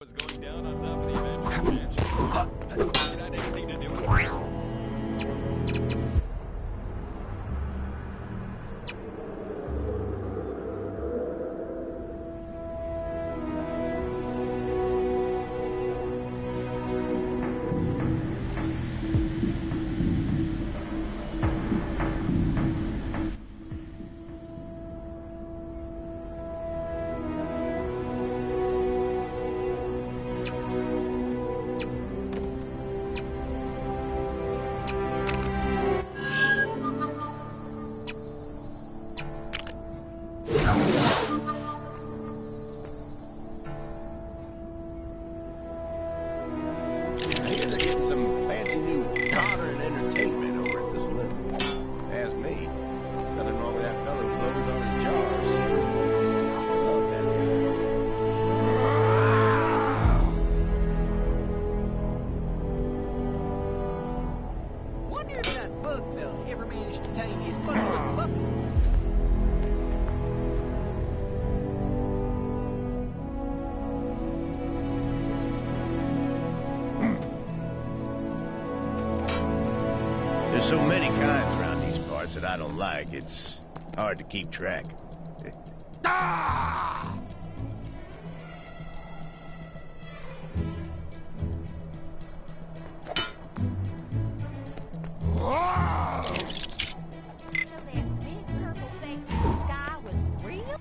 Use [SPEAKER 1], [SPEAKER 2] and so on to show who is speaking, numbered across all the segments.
[SPEAKER 1] Was going down on top of the adventure ranch. It had anything to do with it.
[SPEAKER 2] Some fancy new modern entertainment over at the saloon. Ask me. Nothing wrong with that fellow who blows on his jars. I love that
[SPEAKER 3] guy. Wonder if that bug fella ever managed to tame his fucking puppy.
[SPEAKER 2] There's so many kinds around these parts that I don't like. It's hard to keep track. Ah!
[SPEAKER 4] So that big purple face in the sky was real?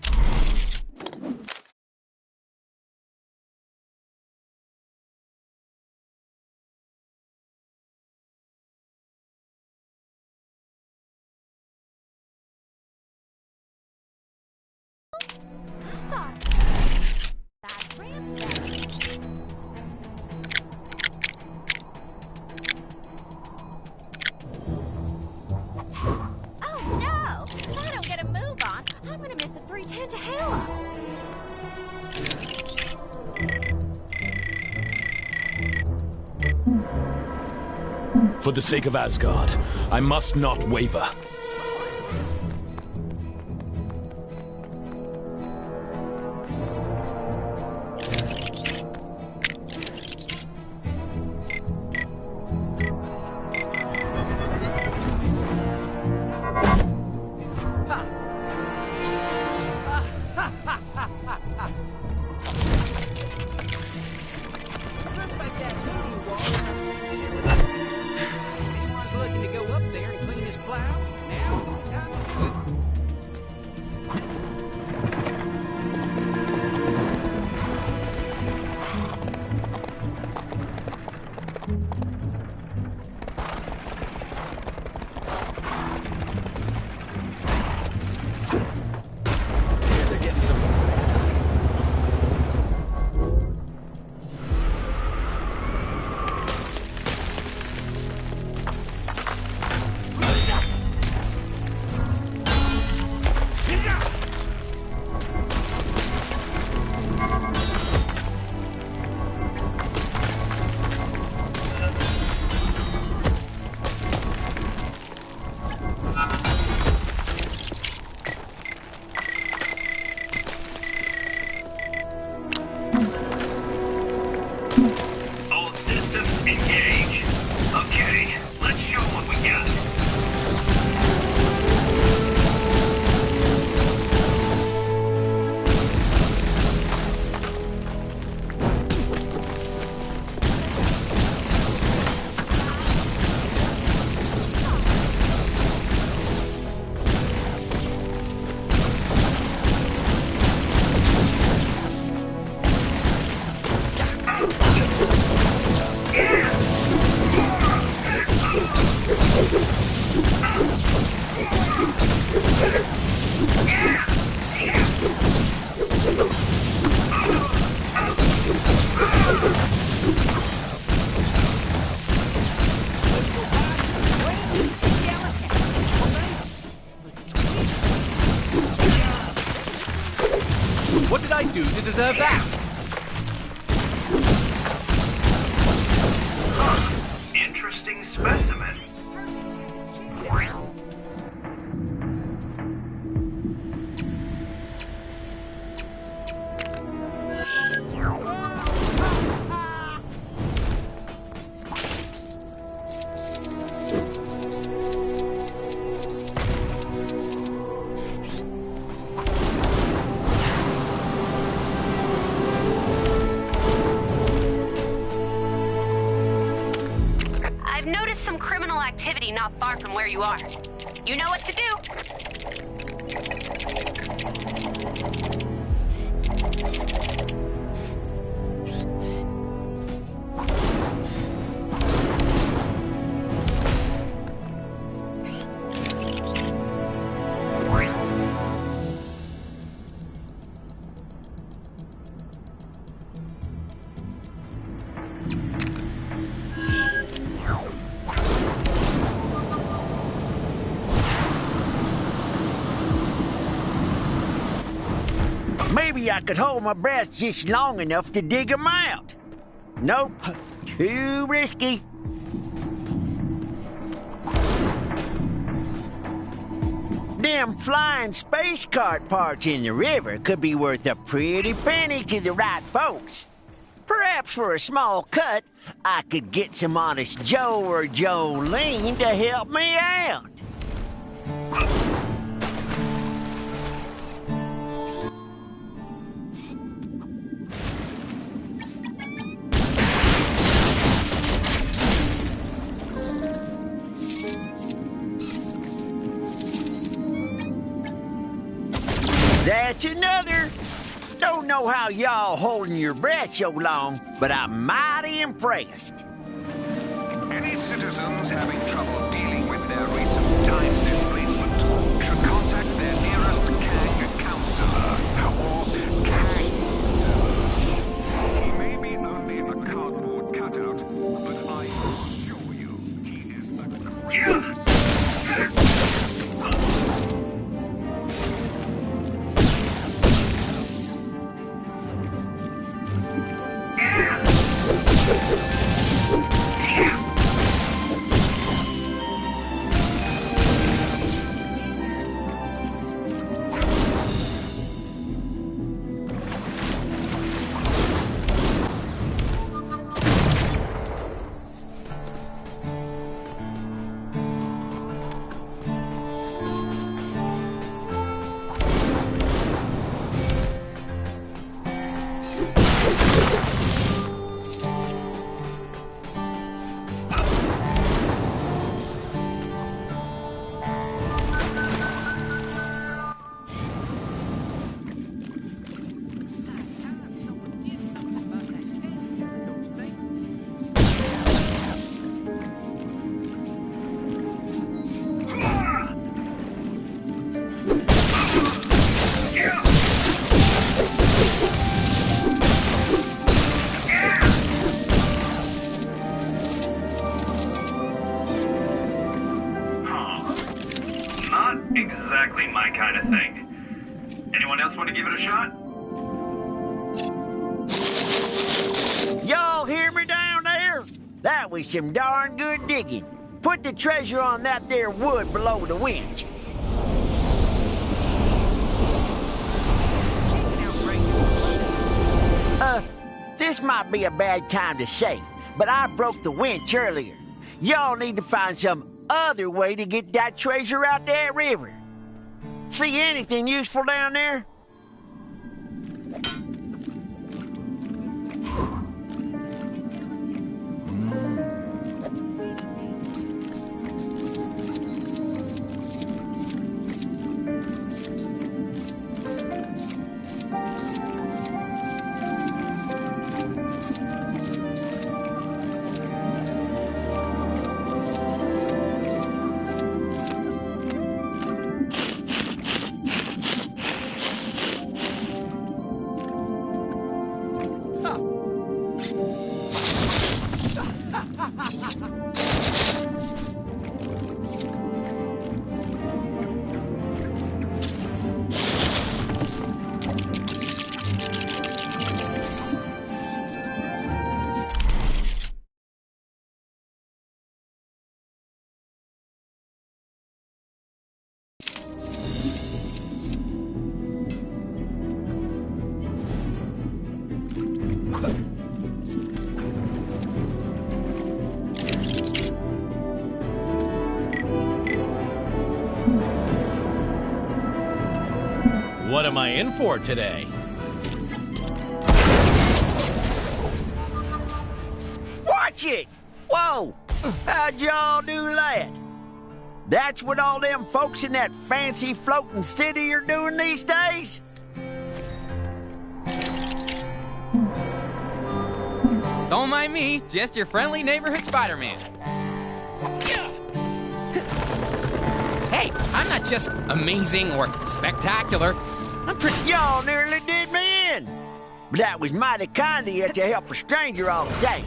[SPEAKER 4] Oh no! If I don't get a move on, I'm gonna miss a 310 to hell.
[SPEAKER 5] For the sake of Asgard, I must not waver.
[SPEAKER 3] Looks like that hoodie wall. He was looking to go up there and clean his plow. observe that.
[SPEAKER 6] Interesting specimen.
[SPEAKER 7] I've noticed some criminal activity not far from where you are. You know what to do.
[SPEAKER 8] Maybe I could hold my breath just long enough to dig them out. Nope, too risky. Them flying space cart parts in the river could be worth a pretty penny to the right folks. Perhaps for a small cut, I could get some honest Joe or Jolene to help me out. That's another. Don't know how y'all holding your breath so long, but I'm mighty impressed.
[SPEAKER 6] Any citizens having trouble dealing with their recent time displacement should contact their nearest Kang counselor or Kang-sir. He may be only a cardboard cutout, but I assure you he is a great... Exactly my kind of thing. Anyone else want to give it a shot?
[SPEAKER 8] Y'all hear me down there? That was some darn good digging. Put the treasure on that there wood below the winch. This might be a bad time to say, but I broke the winch earlier. Y'all need to find some other way to get that treasure out that river. See anything useful down there?
[SPEAKER 1] What am I in for today?
[SPEAKER 8] Watch it! Whoa! How'd y'all do that? That's what all them folks in that fancy floating city are doing these days?
[SPEAKER 9] Don't mind me, just your friendly neighborhood Spider-Man. Hey, I'm not just amazing or spectacular. I'm pretty...
[SPEAKER 8] Y'all nearly did me in. But that was mighty kind of you to help a stranger all day.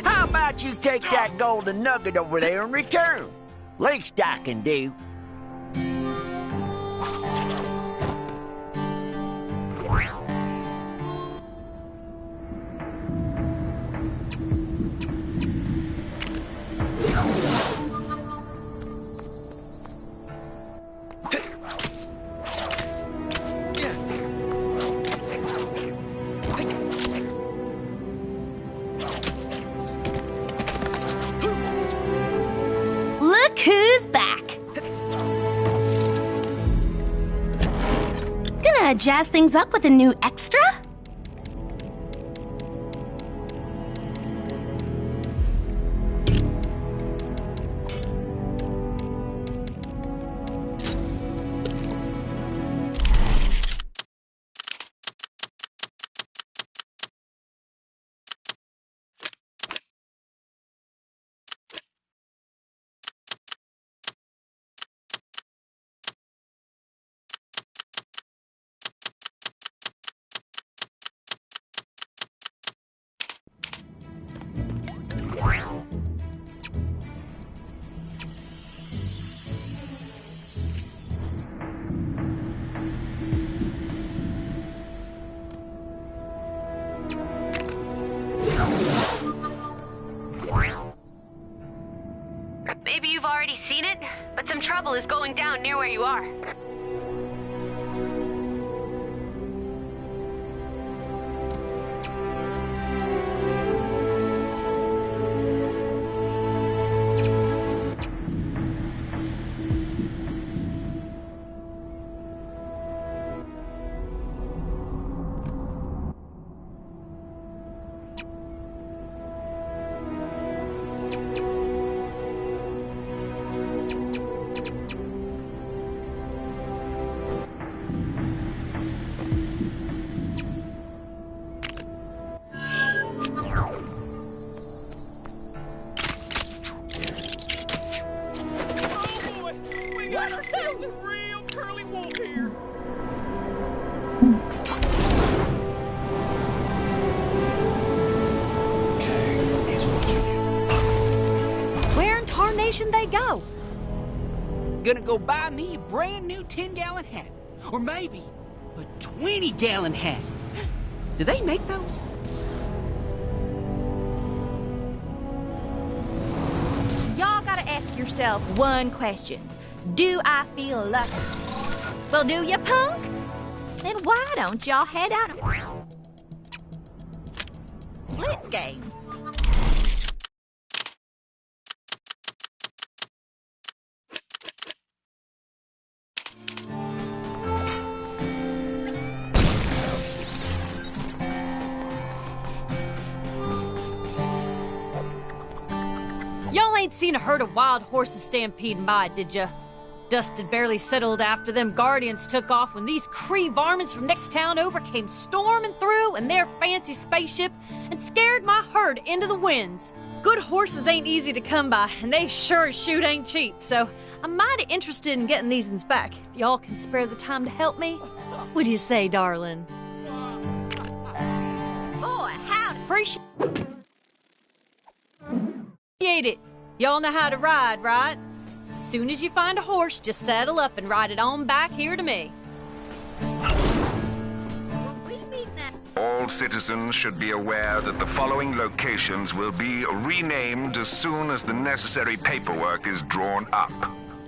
[SPEAKER 8] How about you take that golden nugget over there in return? Least I can do.
[SPEAKER 4] Look who's back. Gonna jazz things up with a new extra?
[SPEAKER 7] Maybe you've already seen it, but some trouble is going down near where you are.
[SPEAKER 1] Got ourselves a real curly wolf here.
[SPEAKER 4] Where in tarnation they go?
[SPEAKER 3] Gonna go buy me a brand new 10-gallon hat. Or maybe a 20-gallon hat. Do they make those?
[SPEAKER 4] Y'all gotta ask yourself one question. Do I feel lucky? Well, do you, punk? Then why don't y'all head out and... Blitz game.
[SPEAKER 10] Y'all ain't seen a herd of wild horses stampeding by, did ya? Dust had barely settled after them guardians took off when these Cree varmints from next town over came storming through in their fancy spaceship and scared my herd into the winds. Good horses ain't easy to come by, and they sure as shoot ain't cheap, so I'm mighty interested in getting these uns back. If y'all can spare the time to help me, what do you say, darling?
[SPEAKER 4] Boy, howdy.
[SPEAKER 10] Appreciate it. Y'all know how to ride, right? Soon as you find a horse, just saddle up and ride it on back here to me.
[SPEAKER 6] All citizens should be aware that the following locations will be renamed as soon as the necessary paperwork is drawn up.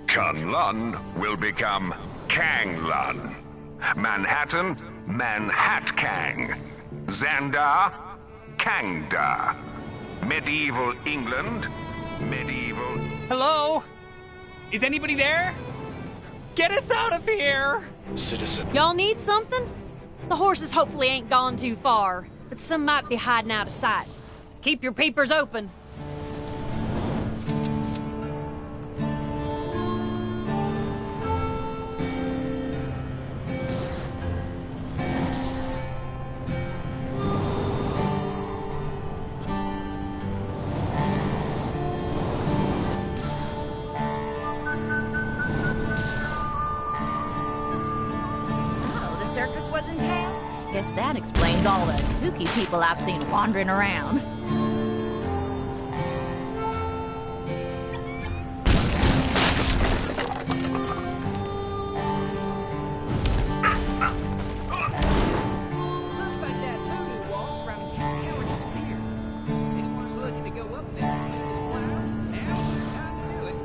[SPEAKER 6] Kunlun will become Kanglun. Manhattan, Manhatkang. Xandar, Kangdar. Medieval England, medieval...
[SPEAKER 3] Hello? Is anybody there? Get us out of here!
[SPEAKER 2] Citizen.
[SPEAKER 10] Y'all need something? The horses hopefully ain't gone too far, but some might be hiding out of sight. Keep your peepers open.
[SPEAKER 4] Circus was in town? Guess that explains all the kooky people I've seen wandering around.
[SPEAKER 3] Looks like that voodoo wall surrounding King's Tower disappeared. Anyone's looking to go up there and get this flower, now's the time to do it.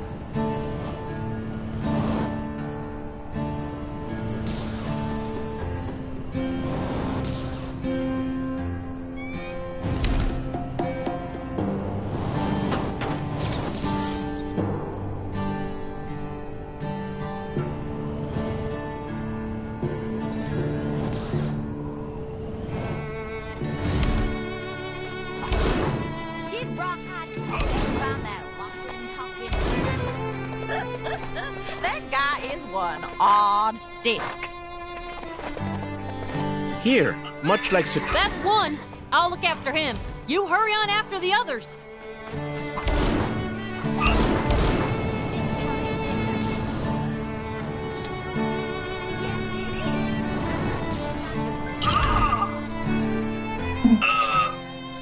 [SPEAKER 4] Did Rawhide find that walking, talking? That guy is one odd stick.
[SPEAKER 2] Here, much like
[SPEAKER 10] That's one. I'll look after him. You hurry on after the others.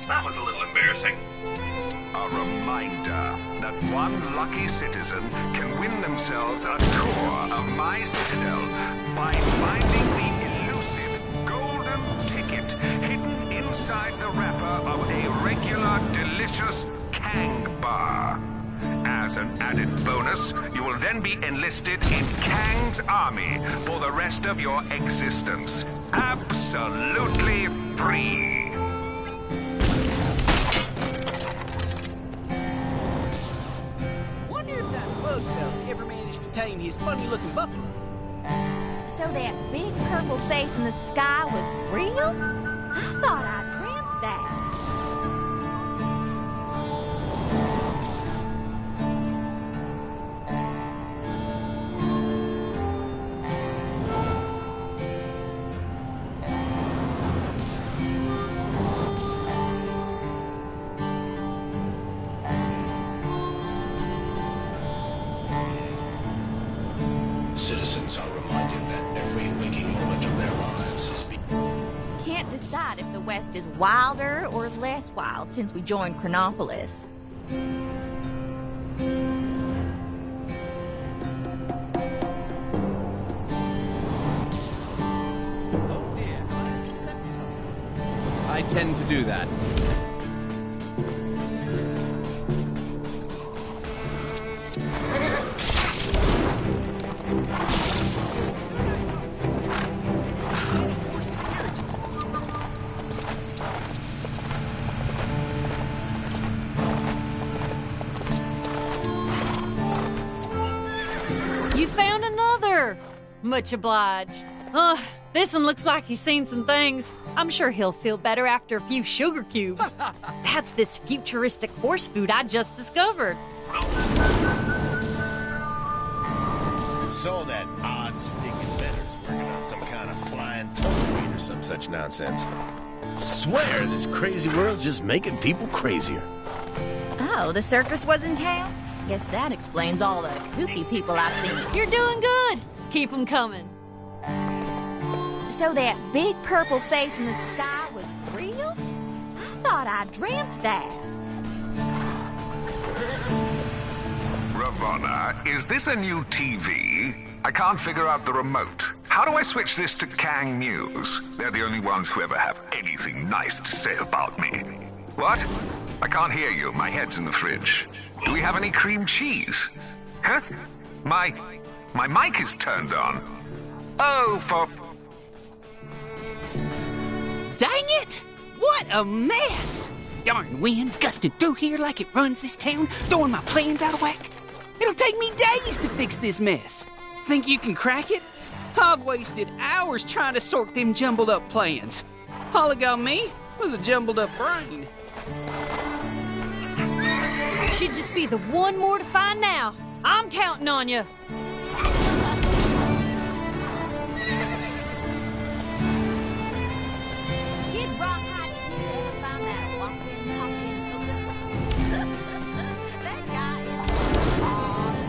[SPEAKER 6] That was a little embarrassing. A reminder that one lucky citizen can win themselves a tour of my citadel by finding the elusive golden ticket hidden inside the wrapper of a regular, delicious Kang bar. As an added bonus, you will then be enlisted in Kang's army for the rest of your existence. Absolutely free.
[SPEAKER 3] Wonder if that bug fella ever managed to tame his funny-looking buffalo.
[SPEAKER 4] So that big purple face in the sky was real? I thought I dreamt that.
[SPEAKER 2] citizens are reminded that every waking moment of their lives is
[SPEAKER 4] Can't decide if the West is wilder or less wild since we joined Chronopolis.
[SPEAKER 1] Oh dear. I tend to do that.
[SPEAKER 10] You found another! Much obliged. This one looks like he's seen some things. I'm sure he'll feel better after a few sugar cubes. That's this futuristic horse food I just discovered.
[SPEAKER 2] Saw that odd stick inventor's working on some kind of flying tumbleweed or some such nonsense. Swear this crazy world's just making people crazier.
[SPEAKER 4] Oh, the circus was in town? Guess that explains all the kooky people I've seen.
[SPEAKER 10] You're doing good. Keep 'em coming.
[SPEAKER 4] So that big purple face in the sky was real? I thought I dreamt that.
[SPEAKER 6] Ravonna, is this a new TV? I can't figure out the remote. How do I switch this to Kang News? They're the only ones who ever have anything nice to say about me. What? I can't hear you. My head's in the fridge. Do we have any cream cheese? Huh? My mic is turned on. Oh, for...
[SPEAKER 3] Dang it! What a mess! Darn wind gusting through here like it runs this town, throwing my plans out of whack. It'll take me days to fix this mess. Think you can crack it? I've wasted hours trying to sort them jumbled up plans. All it got me was a jumbled up brain.
[SPEAKER 10] Should just be the one more to find now. I'm counting on you.
[SPEAKER 4] Did Rawhide ever find that walking, talking That guy is awesome.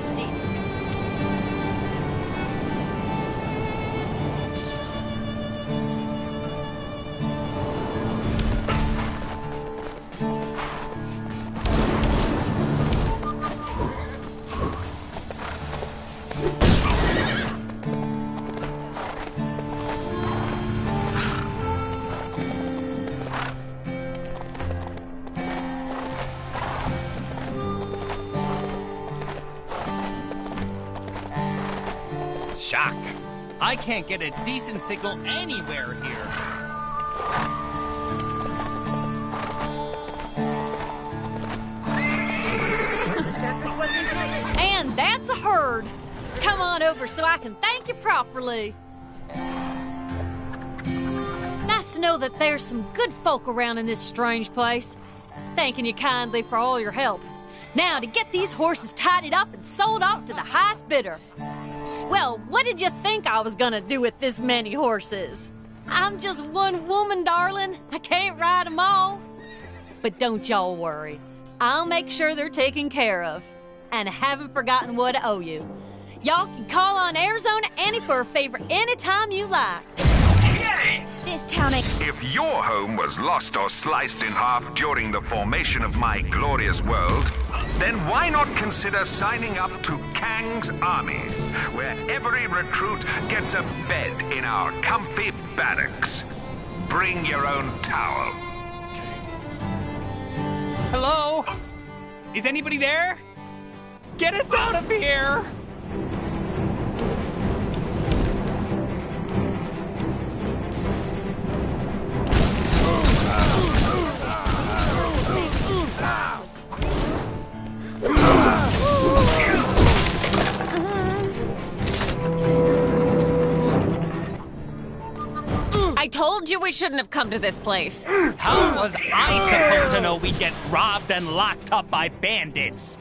[SPEAKER 11] Shock. I can't get a decent signal anywhere here.
[SPEAKER 10] And that's a herd. Come on over so I can thank you properly. Nice to know that there's some good folk around in this strange place. Thanking you kindly for all your help. Now to get these horses tidied up and sold off to the highest bidder. Well, what did you think I was gonna do with this many horses? I'm just one woman, darling. I can't ride them all. But don't y'all worry. I'll make sure they're taken care of. And I haven't forgotten what I owe you. Y'all can call on Arizona Annie for a favor anytime you like.
[SPEAKER 6] Yay!
[SPEAKER 4] This town ain't...
[SPEAKER 6] If your home was lost or sliced in half during the formation of my glorious world, then why not consider signing up to Kang's Army, where every recruit gets a bed in our comfy barracks. Bring your own towel.
[SPEAKER 11] Hello? Is anybody there? Get us out of here!
[SPEAKER 12] I told you we shouldn't have come to this place.
[SPEAKER 11] How was I supposed to know we'd get robbed and locked up by bandits?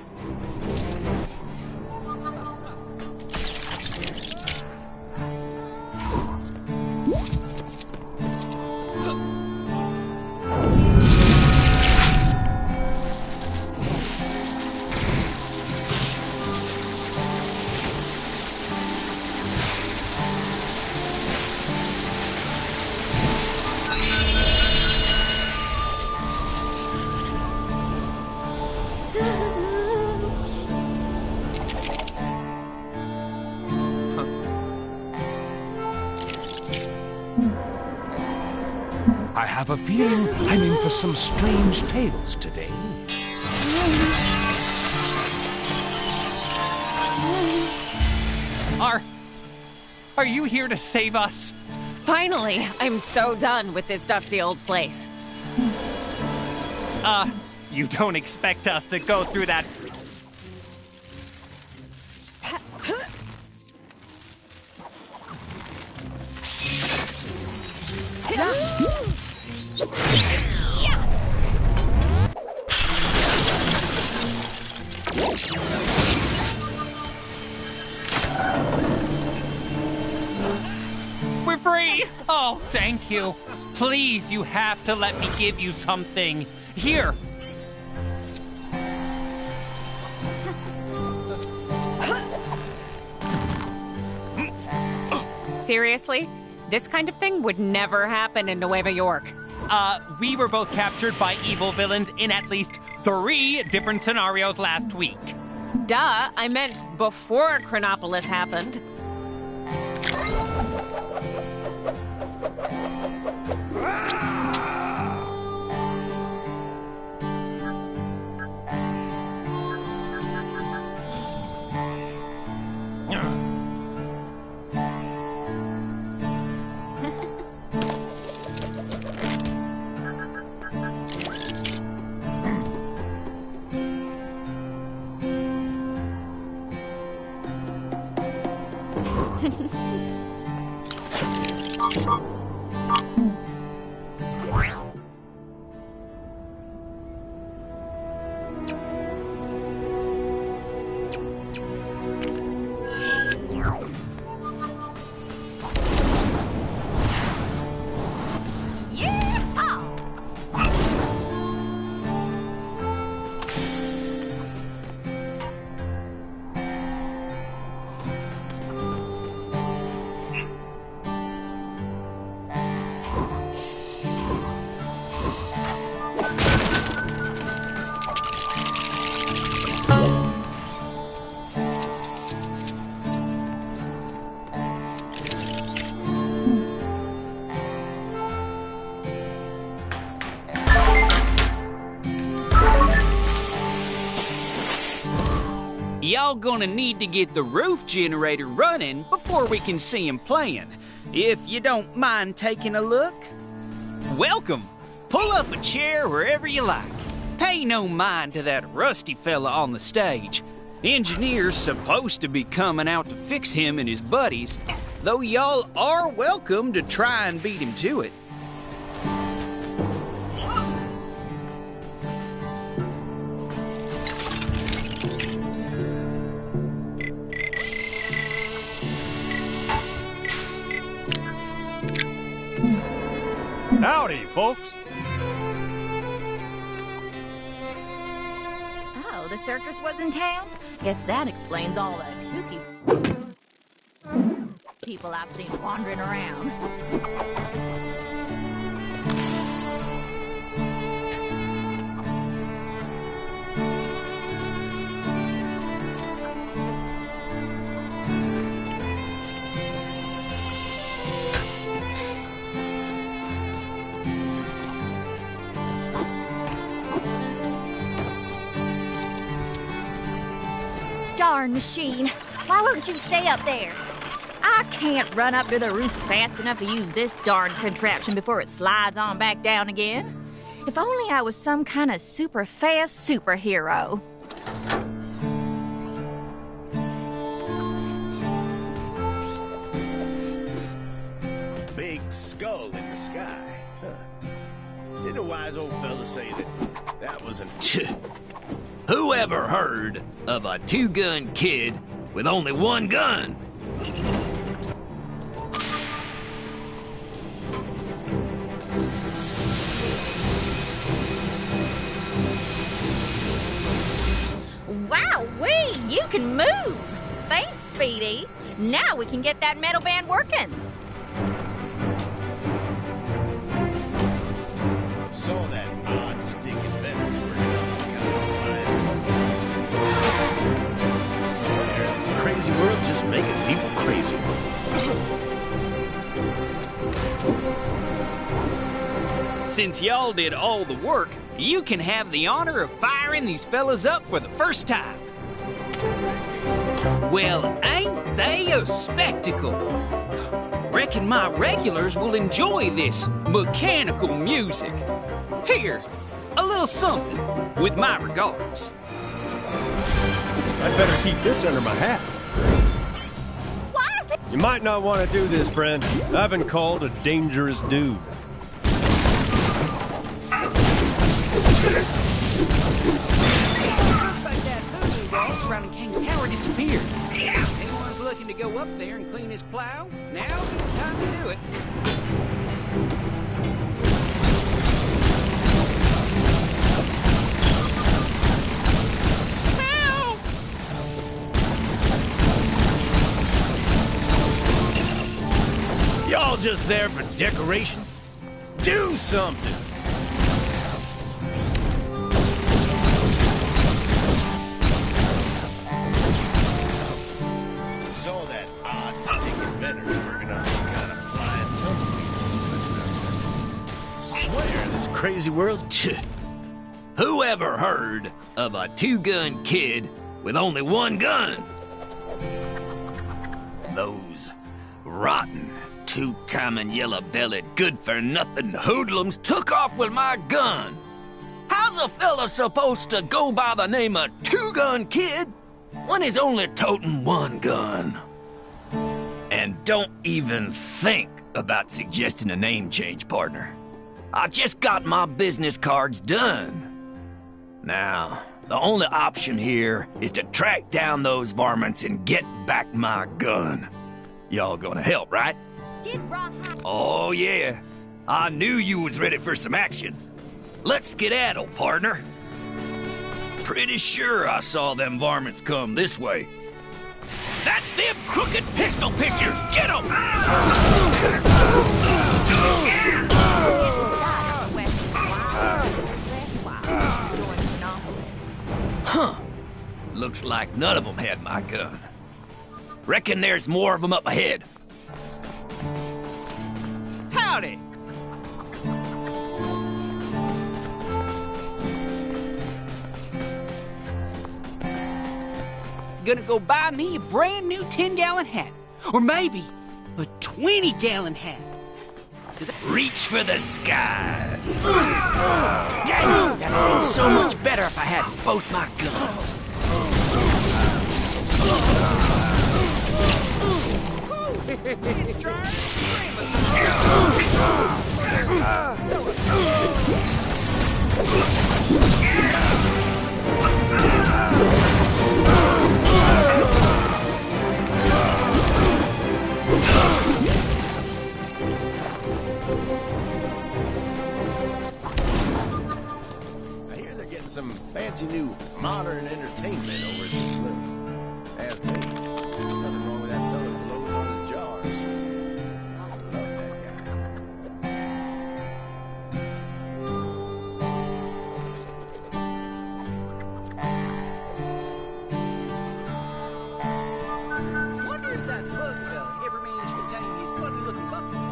[SPEAKER 5] I have a feeling I'm in for some strange tales today.
[SPEAKER 11] Are you here to save us?
[SPEAKER 12] Finally, I'm so done with this dusty old place.
[SPEAKER 11] You don't expect us to go through that... We're free! Oh, thank you. Please, you have to let me give you something. Here.
[SPEAKER 12] Seriously? This kind of thing would never happen in Nueva York.
[SPEAKER 11] We were both captured by evil villains in at least 3 different scenarios last week.
[SPEAKER 12] Duh, I meant before Chronopolis happened.
[SPEAKER 3] y'all gonna need to get the roof generator running before we can see him playing. If you don't mind taking a look. Welcome. Pull up a chair wherever you like. Pay no mind to that rusty fella on the stage. Engineer's supposed to be coming out to fix him and his buddies, though y'all are welcome to try and beat him to it.
[SPEAKER 13] Howdy, folks.
[SPEAKER 4] Oh, the circus was in town? Guess that explains all the kooky people I've seen wandering around. Darn machine. Why won't you stay up there? I can't run up to the roof fast enough to use this darn contraption before it slides on back down again. If only I was some kind of super fast superhero.
[SPEAKER 2] Big skull in the sky. Huh. Didn't a wise old fella say that wasn't...
[SPEAKER 5] Who ever heard of a two-gun kid with only one gun?
[SPEAKER 4] Wowee, you can move! Thanks, Speedy. Now we can get that metal band working.
[SPEAKER 2] Saw that odd stick inventor's working on some kind of flying swear, this crazy world just making people crazy.
[SPEAKER 3] Since y'all did all the work, you can have the honor of firing these fellas up for the first time. Well, ain't they a spectacle? Reckon my regulars will enjoy this mechanical music. Here, a little something with my regards.
[SPEAKER 13] I'd better keep this under my hat.
[SPEAKER 4] Why is it?
[SPEAKER 13] You might not want to do this, friend. I've been called a dangerous dude.
[SPEAKER 3] Looks like that hoodoo wall surrounding King's Tower disappeared. Anyone's looking to go up there and clean his plow? Now's the time to do it.
[SPEAKER 2] Y'all just there for decoration? Do something! Saw that odd stick inventor's working on some kind of flying tumbleweed or some such nonsense. Swear, this crazy world...
[SPEAKER 5] Who ever heard of a two-gun kid with only one gun? Those rotten, two-timing, yellow-bellied, good-for-nothing hoodlums took off with my gun. How's a fella supposed to go by the name of Two-Gun Kid when he's only toting one gun? And don't even think about suggesting a name change, partner. I just got my business cards done. Now, the only option here is to track down those varmints and get back my gun. Y'all gonna help, right? Oh, yeah. I knew you was ready for some action. Let's skedaddle, partner. Pretty sure I saw them varmints come this way. That's them crooked pistol pitchers! Get 'em! Huh. Looks like none of them had my gun. Reckon there's more of them up ahead.
[SPEAKER 3] Howdy! gonna go buy me a brand new 10-gallon hat. Or maybe a 20-gallon hat.
[SPEAKER 5] Reach for the skies. Dang, that would have been so much better if I had both my guns.
[SPEAKER 2] I hear they're getting some fancy new modern entertainment over at this little. As me. Nothing wrong with that fella's clothes on his jars. I love that guy.
[SPEAKER 3] Wonder if that bug fella ever managed to tame his funny-looking buffalo.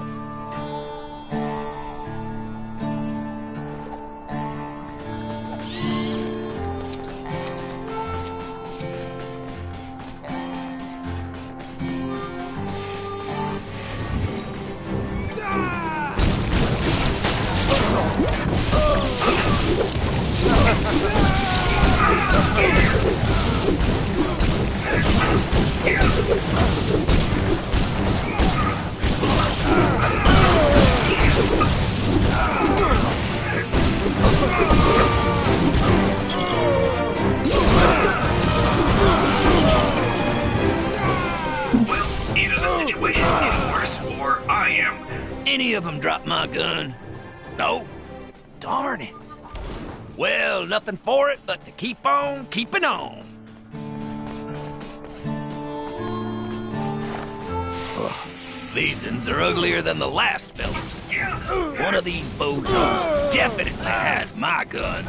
[SPEAKER 6] Either the situation is worse or I am.
[SPEAKER 5] Any of them drop my gun? No? Darn it. Well, nothing for it but to keep on keeping on. Ugh, these uns are uglier than the last fellas. One of these bozos definitely has my gun.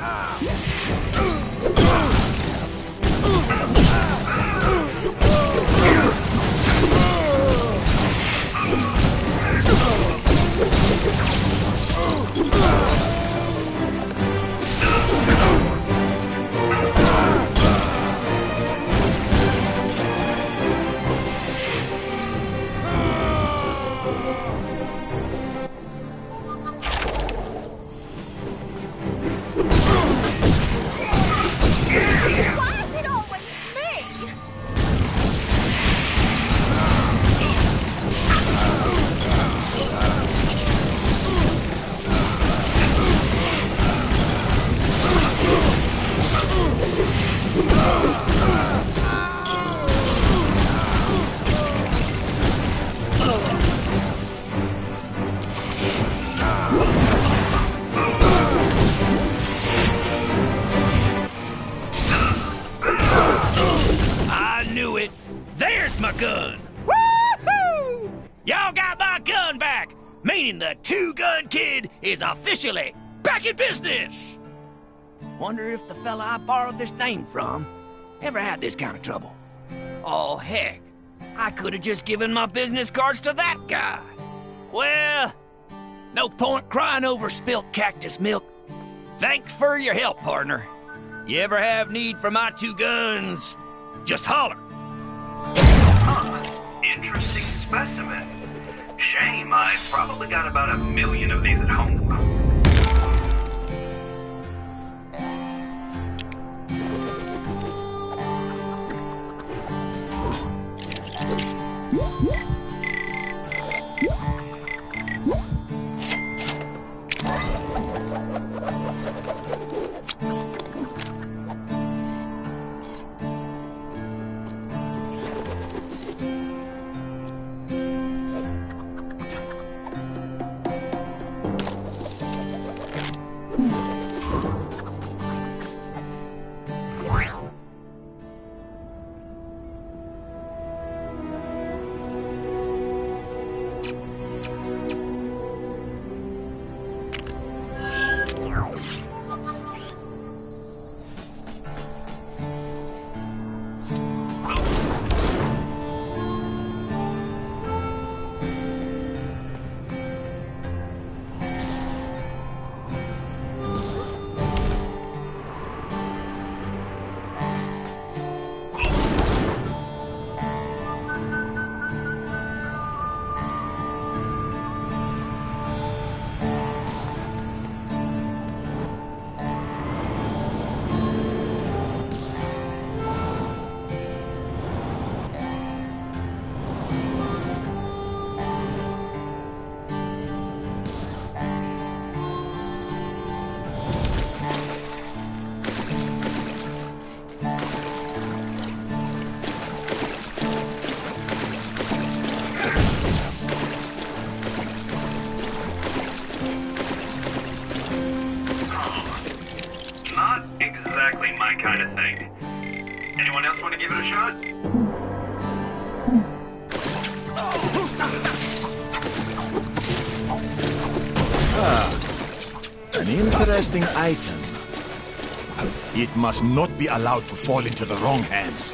[SPEAKER 4] Why is it always me?
[SPEAKER 5] I knew it. There's my gun. Woohoo! Y'all got my gun back, meaning the two-gun kid is officially back in business. Wonder if the fella I borrowed this name from ever had this kind of trouble. Oh, heck. I could have just given my business cards to that guy. Well, no point crying over spilt cactus milk. Thanks for your help, partner. You ever have need for my two guns, just holler.
[SPEAKER 6] Interesting specimen. Shame, I've probably got about 1 million of these at home.
[SPEAKER 14] exactly my kind of thing. Anyone else want to give it a shot?
[SPEAKER 15] An interesting item. It must not be allowed to fall into the wrong hands.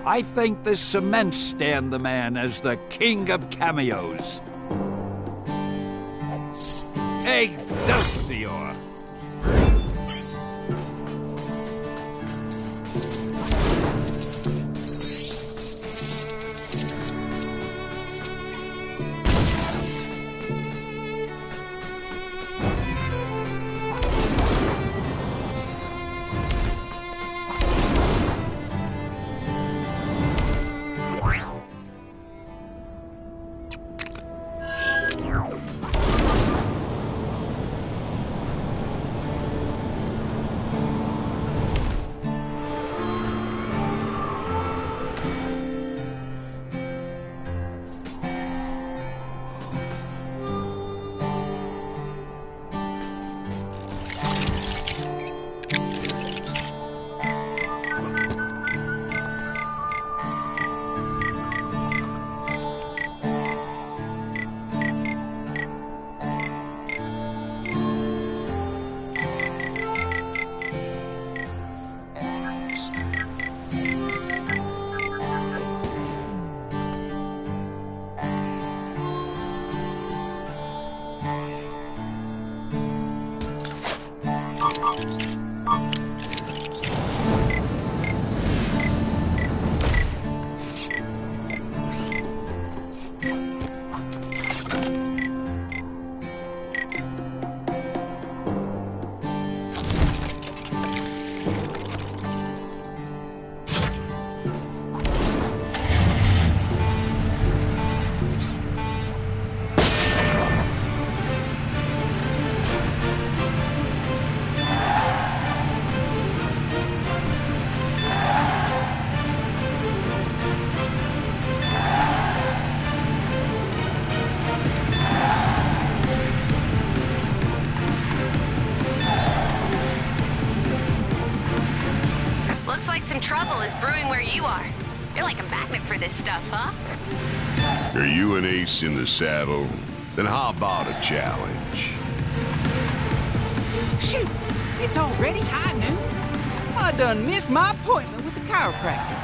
[SPEAKER 16] I think this cement stand the man as the king of cameos. Excelsior!
[SPEAKER 7] Trouble is brewing where you are. You're like a magnet for this stuff, huh?
[SPEAKER 17] Are you an ace in the saddle? Then how about a challenge?
[SPEAKER 3] Shoot! It's already high noon. I done missed my appointment with the chiropractor.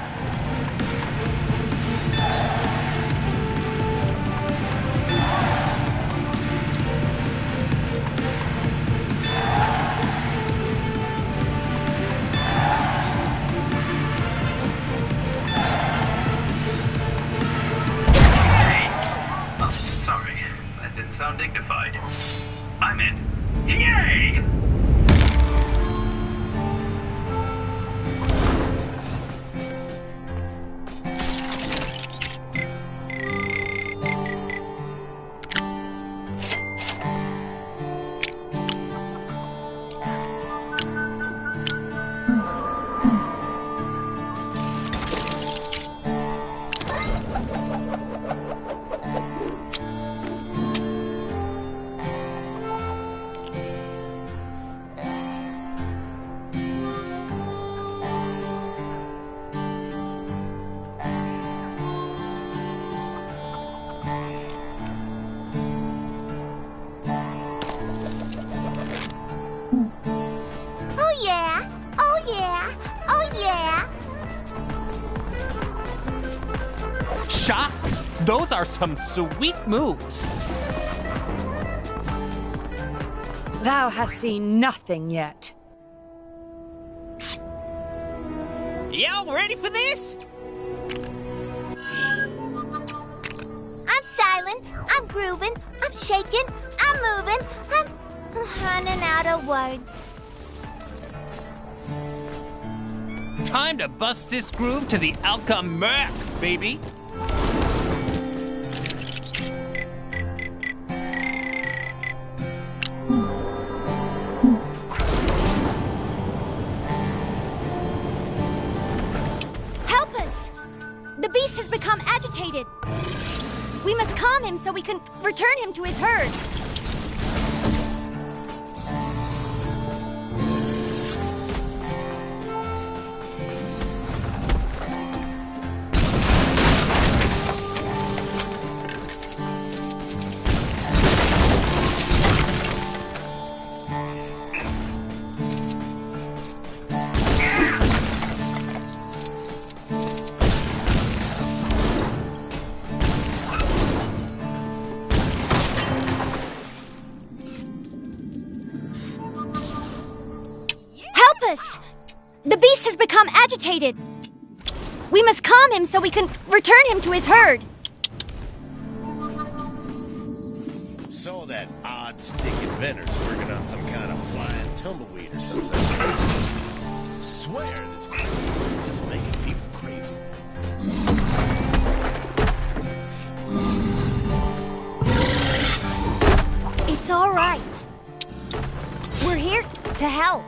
[SPEAKER 14] Sound dignified. I meant, yay!
[SPEAKER 11] shot. Those are some sweet moves.
[SPEAKER 10] Thou hast seen nothing yet.
[SPEAKER 3] Y'all ready for this?
[SPEAKER 18] I'm styling, I'm grooving, I'm shaking, I'm moving, I'm running out of words.
[SPEAKER 11] Time to bust this groove to the KKumarK's, baby.
[SPEAKER 18] Help us! The beast has become agitated. We must calm him so we can return him to his herd. The beast has become agitated. We must calm him so we can return him to his herd.
[SPEAKER 2] Saw that odd stick inventor's working on some kind of flying tumbleweed or something. Swear this is just making people crazy.
[SPEAKER 18] It's all right. We're here to help.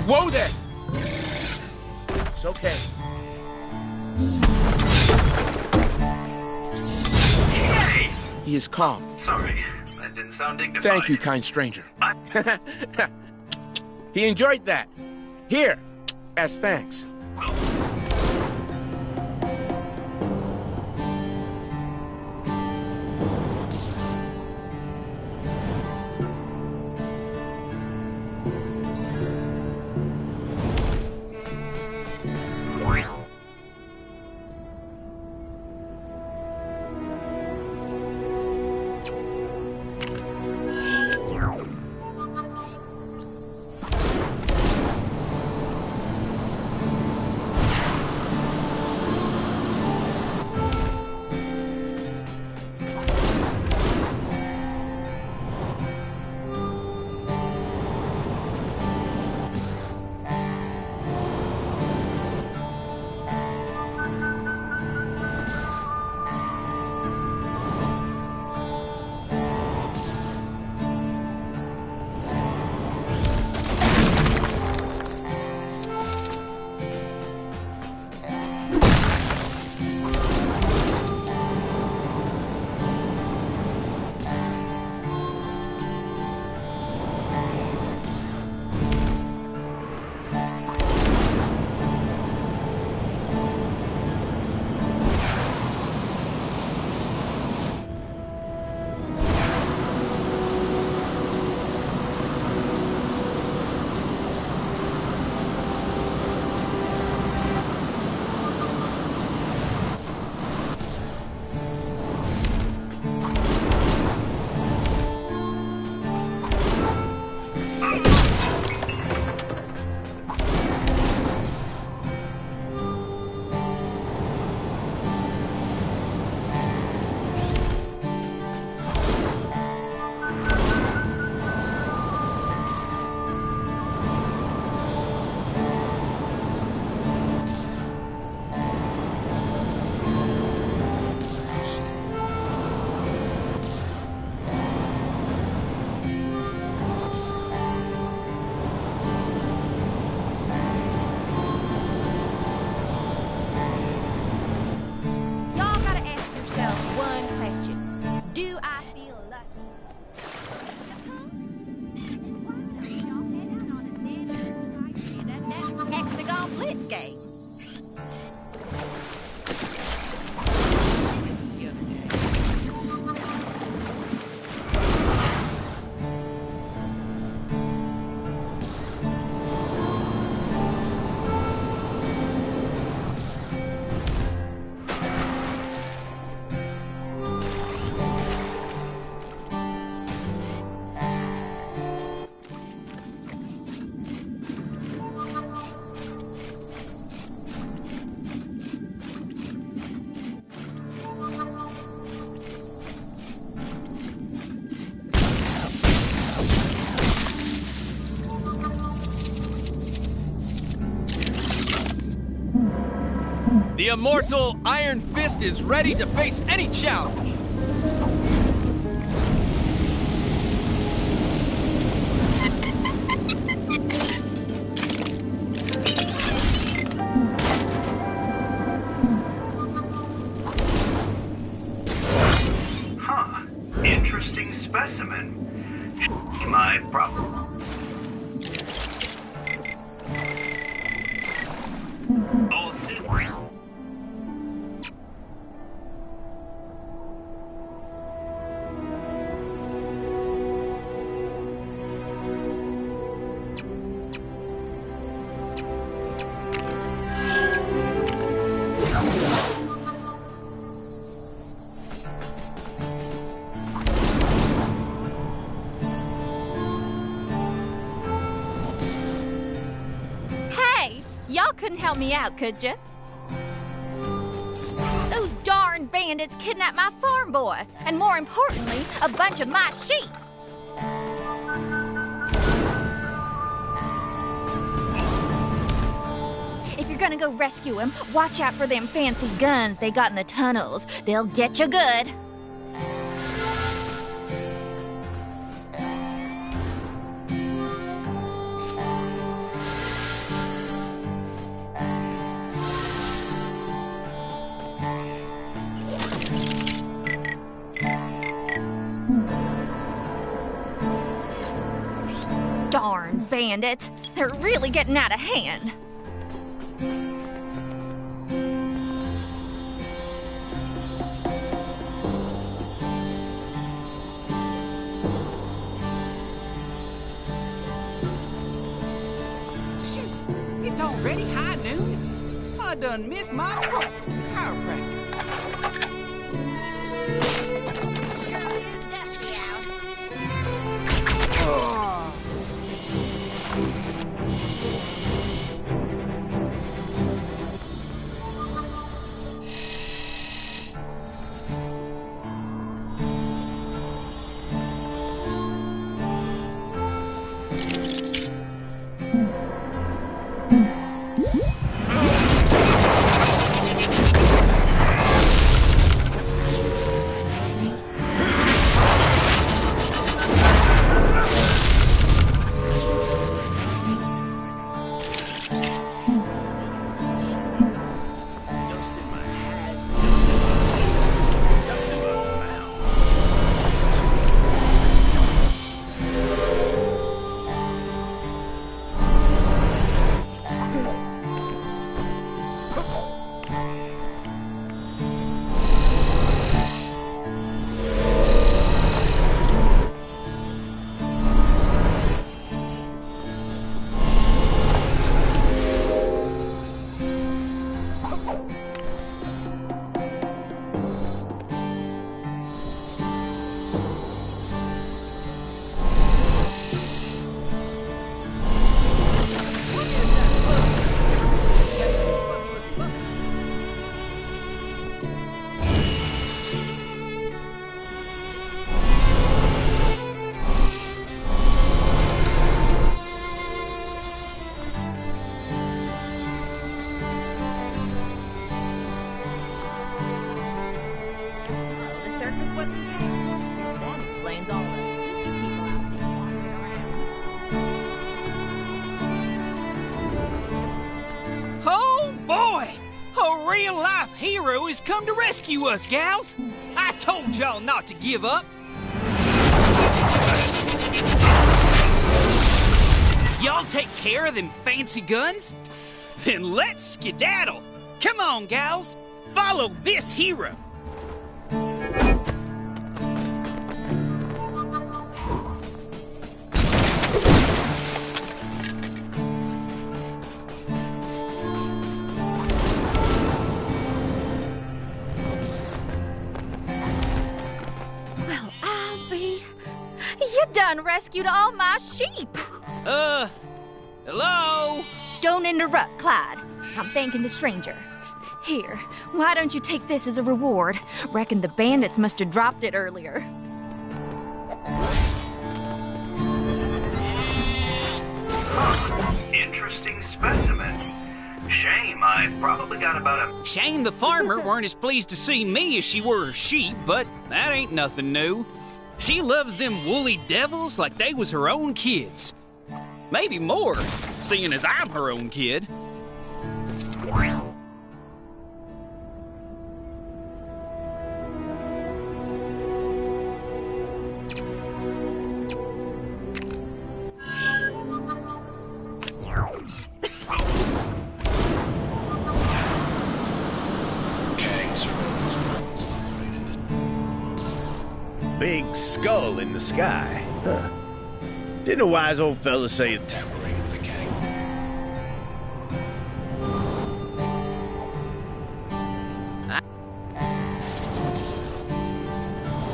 [SPEAKER 19] Whoa there! It's okay.
[SPEAKER 14] Hey!
[SPEAKER 19] He is calm.
[SPEAKER 14] Sorry, that didn't sound dignified.
[SPEAKER 19] Thank you, kind stranger. He enjoyed that. Here, as thanks.
[SPEAKER 4] this game.
[SPEAKER 1] The immortal Iron Fist is ready to face any challenge.
[SPEAKER 14] Huh. Interesting specimen. My problem. All systems.
[SPEAKER 4] Y'all couldn't help me out, could ya? Those darn bandits kidnapped my farm boy, and more importantly, a bunch of my sheep. If you're gonna go rescue him, watch out for them fancy guns they got in the tunnels. They'll get you good. Darn bandits. They're really getting out of hand.
[SPEAKER 3] Shoot, it's already high noon. I done missed my appointment with the chiropractor. Real-life hero has come to rescue us, gals. I told y'all not to give up. Y'all take care of them fancy guns? Then let's skedaddle. Come on, gals. Follow this hero.
[SPEAKER 4] Well, I'll be... You done rescued all my sheep.
[SPEAKER 3] Hello?
[SPEAKER 4] Don't interrupt, Clyde. I'm thanking the stranger. Here, why don't you take this as a reward? Reckon the bandits must have dropped it earlier.
[SPEAKER 14] Interesting specimen. Shame, I've probably got about a...
[SPEAKER 3] Shame the farmer weren't as pleased to see me as she were her sheep, but that ain't nothing new. She loves them woolly devils like they was her own kids. Maybe more, seeing as I'm her own kid.
[SPEAKER 2] Big skull in the sky. Huh. Didn't a wise old fella say it?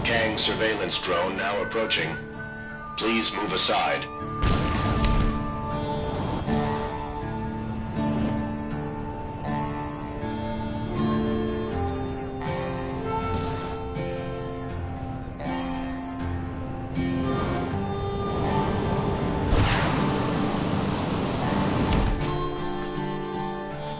[SPEAKER 20] Kang surveillance drone now approaching. Please move aside.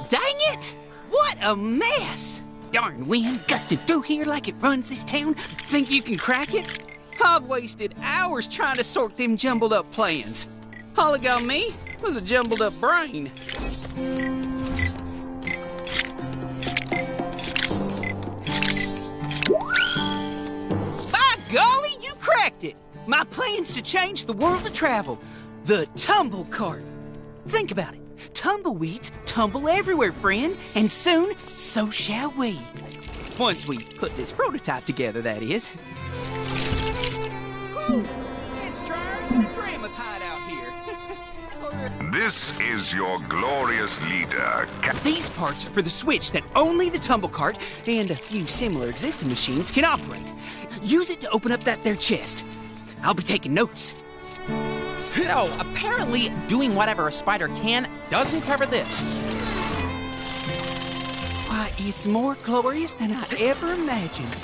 [SPEAKER 3] Dang it! What a mess! Darn wind gusting through here like it runs this town. Think you can crack it? I've wasted hours trying to sort them jumbled up plans. All it got me was a jumbled up brain. By golly, you cracked it! My plan's to change the world of travel. The tumble cart. Think about it. Tumbleweeds tumble everywhere, friend, and soon, so shall we. Once we put this prototype together, that is. Ooh, it's charged and a Dramoth hideout here.
[SPEAKER 6] This is your glorious leader,
[SPEAKER 3] These parts are for the switch that only the tumble cart and a few similar existing machines can operate. Use it to open up that there chest. I'll be taking notes.
[SPEAKER 9] So, apparently, doing whatever a spider can doesn't cover this.
[SPEAKER 3] Why, it's more glorious than I ever imagined.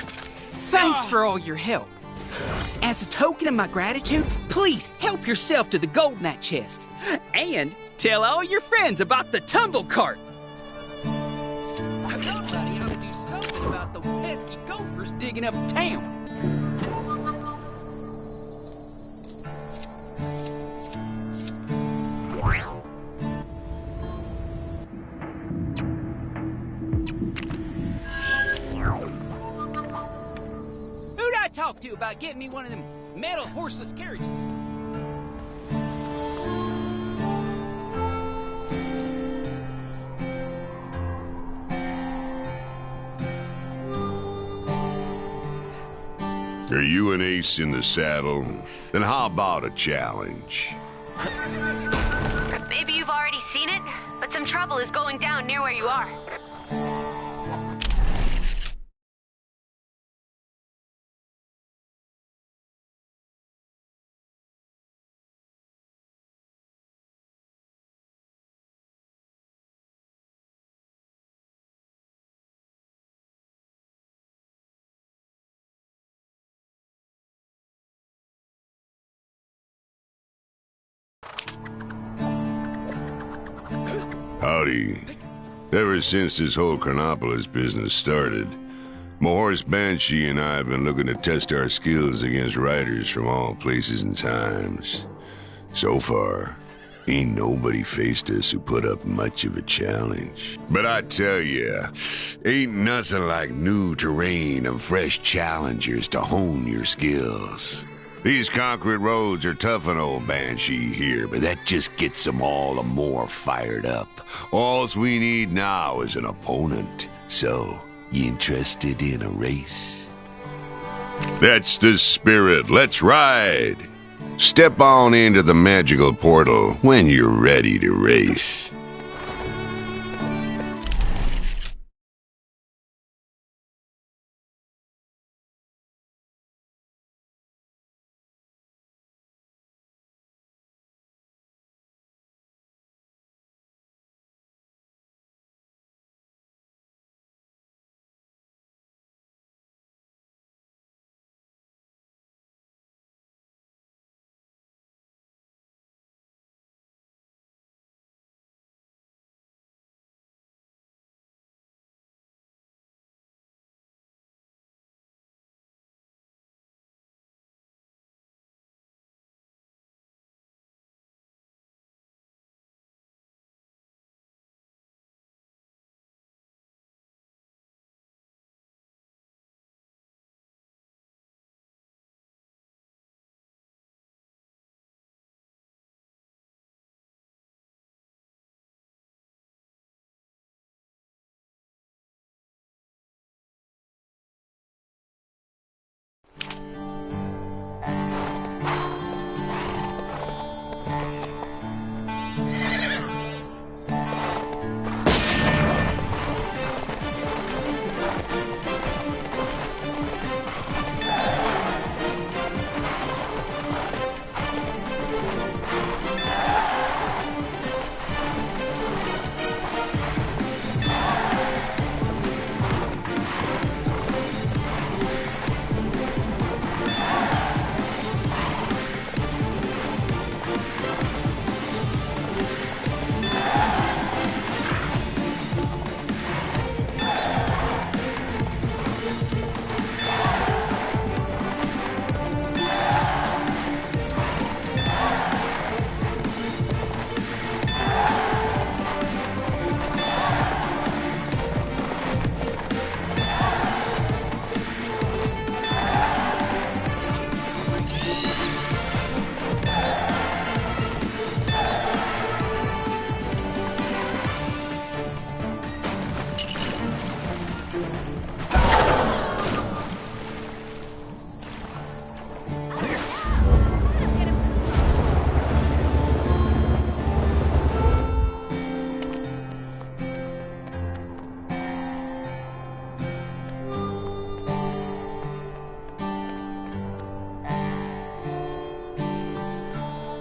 [SPEAKER 3] Thanks for all your help. As a token of my gratitude, please help yourself to the gold in that chest. And tell all your friends about the tumble cart. Somebody ought to do something about those pesky gophers digging up the town. Who'd I talk to about getting me one of them metal horseless carriages?
[SPEAKER 17] Are you an ace in the saddle? Then how about a challenge?
[SPEAKER 7] Maybe you've already seen it, but some trouble is going down near where you are.
[SPEAKER 17] Howdy. Ever since this whole Chronopolis business started, my horse Banshee and I have been looking to test our skills against riders from all places and times. So far, ain't nobody faced us who put up much of a challenge. But I tell ya, ain't nothing like new terrain and fresh challengers to hone your skills. These concrete roads are tough on old Banshee here, but that just gets them all the more fired up. Alls we need now is an opponent. So, you interested in a race? That's the spirit. Let's ride. Step on into the magical portal when you're ready to race.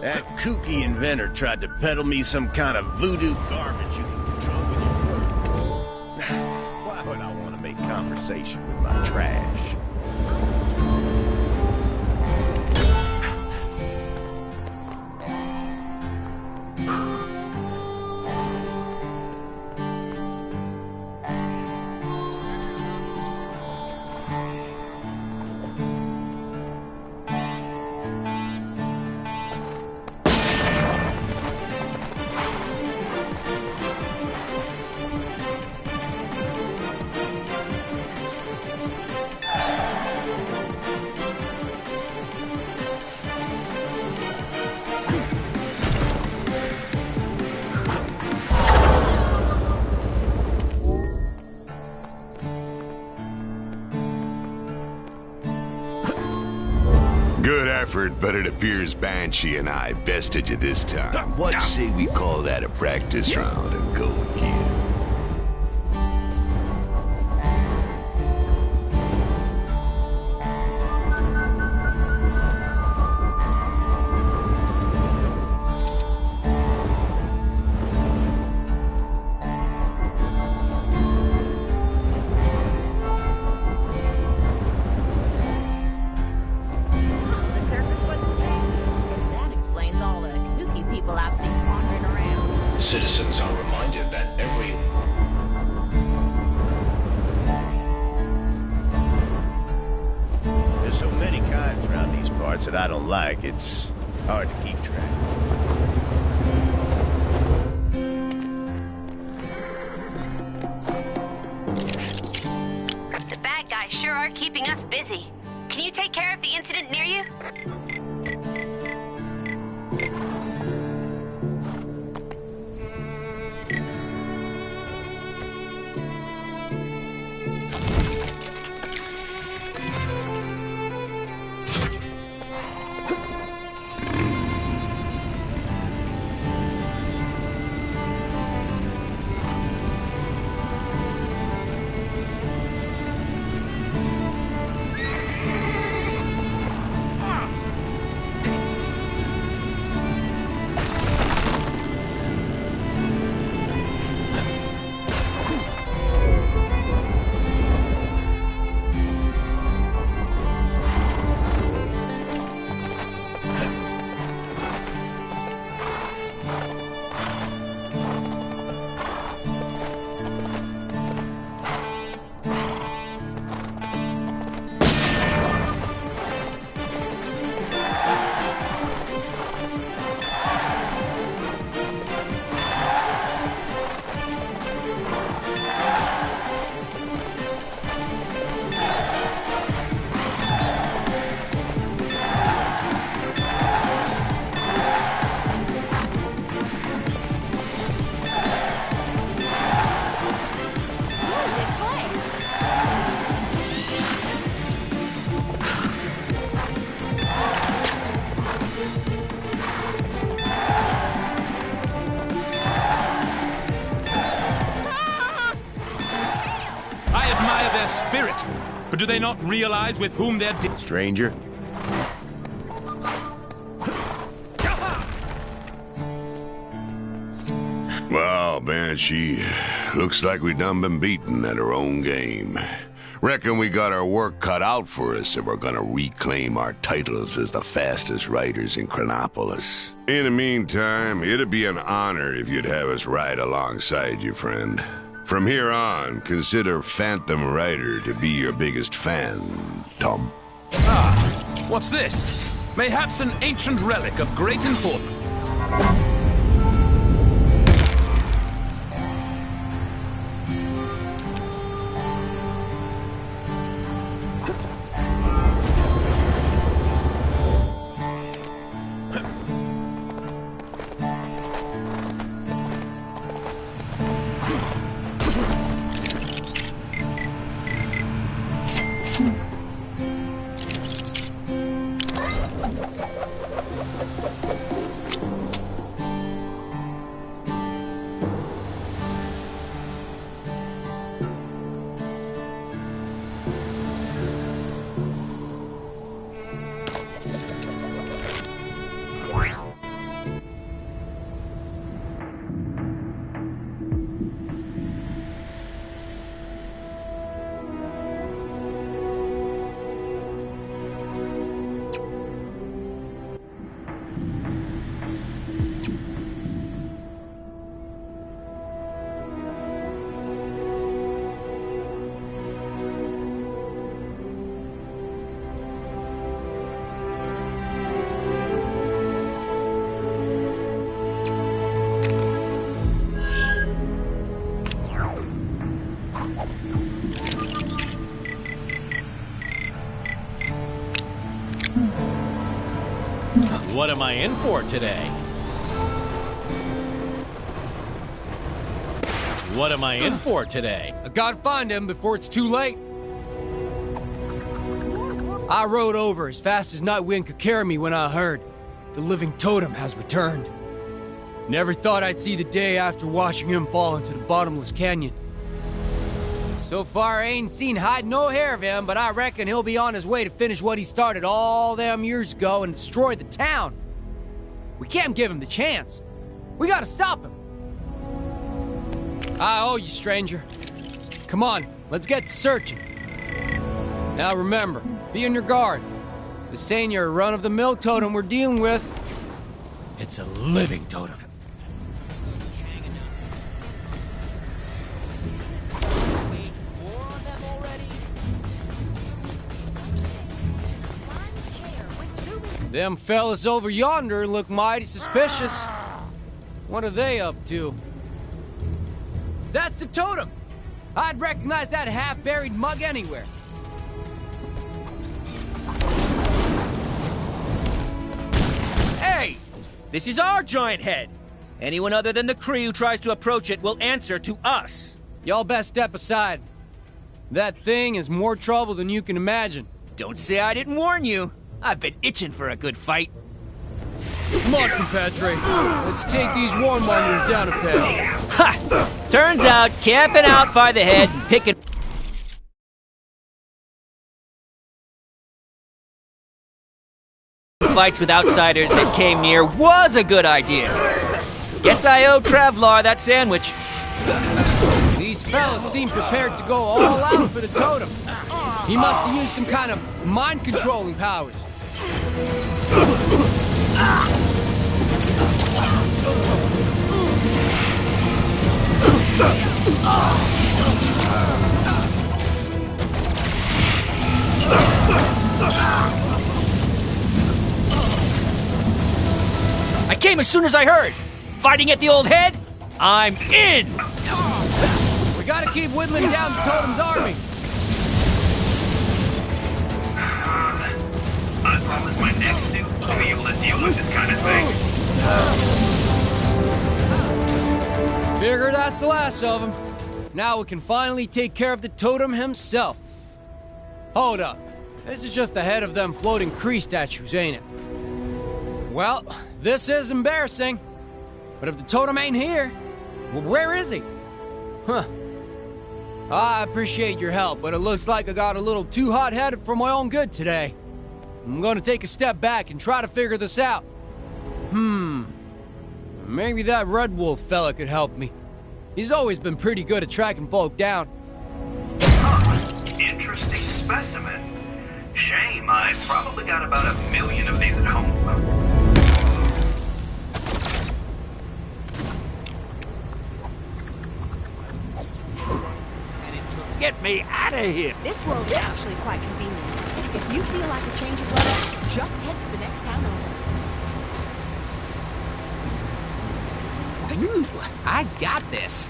[SPEAKER 2] That kooky inventor tried to peddle me some kind of voodoo garbage you can control with your words. Why would I want to make conversation with my trash?
[SPEAKER 17] Good effort, but it appears Banshee and I bested you this time. What say we call that a practice round and go again?
[SPEAKER 20] Citizens are reminded that
[SPEAKER 2] There's so many kinds around these parts that I don't like, it's hard to keep track.
[SPEAKER 7] The bad guys sure are keeping us busy. Can you take care of the incident near you?
[SPEAKER 21] their spirit. But do they not realize with whom they're
[SPEAKER 2] Stranger?
[SPEAKER 17] Well, Banshee, looks like we done been beaten at our own game. Reckon we got our work cut out for us if we're gonna reclaim our titles as the fastest riders in Chronopolis. In the meantime, it'd be an honor if you'd have us ride alongside you, friend. From here on, consider Phantom Rider to be your biggest fan, Tom.
[SPEAKER 21] Ah, what's this? Mayhaps an ancient relic of great importance.
[SPEAKER 1] What am I in for today? What am I in for today?
[SPEAKER 22] I gotta find him before it's too late. I rode over as fast as Nightwind could carry me when I heard the living totem has returned. Never thought I'd see the day after watching him fall into the bottomless canyon. So far, I ain't seen hide no hair of him, but I reckon he'll be on his way to finish what he started all them years ago and destroy the town. We can't give him the chance. We gotta stop him. I owe you, stranger. Come on, let's get to searching. Now remember, be on your guard. This ain't your run-of-the-mill totem we're dealing with. It's a living totem. Them fellas over yonder look mighty suspicious. What are they up to? That's the totem! I'd recognize that half-buried mug anywhere.
[SPEAKER 3] Hey! This is our giant head! Anyone other than the Kree who tries to approach it will answer to us.
[SPEAKER 22] Y'all best step aside. That thing is more trouble than you can imagine.
[SPEAKER 3] Don't say I didn't warn you. I've been itching for a good fight.
[SPEAKER 22] Come on, compadre. Let's take these warmongers down a peg.
[SPEAKER 3] Ha! Turns out, camping out by the head and picking fights with outsiders that came near was a good idea. Guess I owe Travlar that sandwich.
[SPEAKER 22] These fellas seem prepared to go all out for the totem. He must have used some kind of mind-controlling powers.
[SPEAKER 3] I came as soon as I heard. Fighting at the old head? I'm in!
[SPEAKER 22] We gotta keep whittling down the totem's army.
[SPEAKER 14] I promise my next suit to be able to deal with this kind of thing.
[SPEAKER 22] Figure that's the last of them. Now we can finally take care of the totem himself. Hold up. This is just the head of them floating Kree statues, ain't it? Well, this is embarrassing. But if the totem ain't here, well, where is he? Huh. I appreciate your help, but it looks like I got a little too hot-headed for my own good today. I'm gonna take a step back and try to figure this out. Maybe that Red Wolf fella could help me. He's always been pretty good at tracking folk down.
[SPEAKER 14] Interesting specimen. Shame, I've probably got about 1 million of these at home.
[SPEAKER 16] Get me out of here!
[SPEAKER 8] This road is actually quite convenient. If you feel like a change of weather, just head to the next town over.
[SPEAKER 9] Ooh, I got this.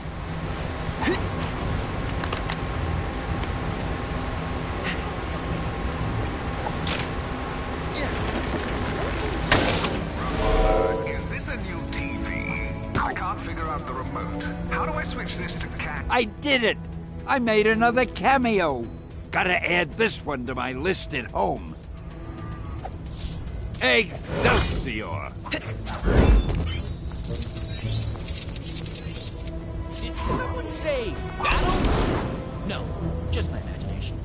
[SPEAKER 6] Is this a new TV? I can't figure out the remote. How do I switch this to cat?
[SPEAKER 16] I did it! I made another cameo. Gotta add this one to my list at home. Excelsior!
[SPEAKER 3] Did someone say battle? No, just my imagination.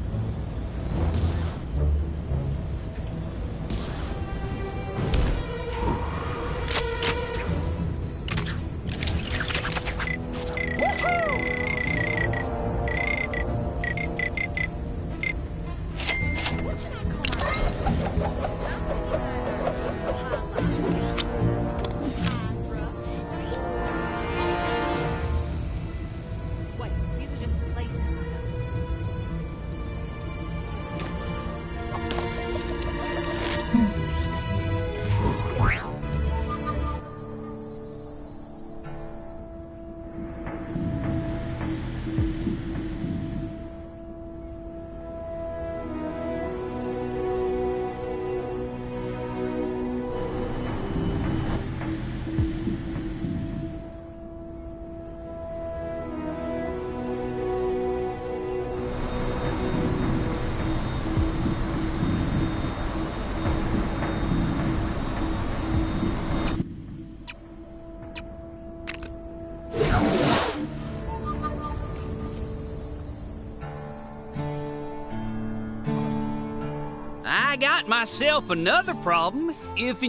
[SPEAKER 3] I got myself another problem. If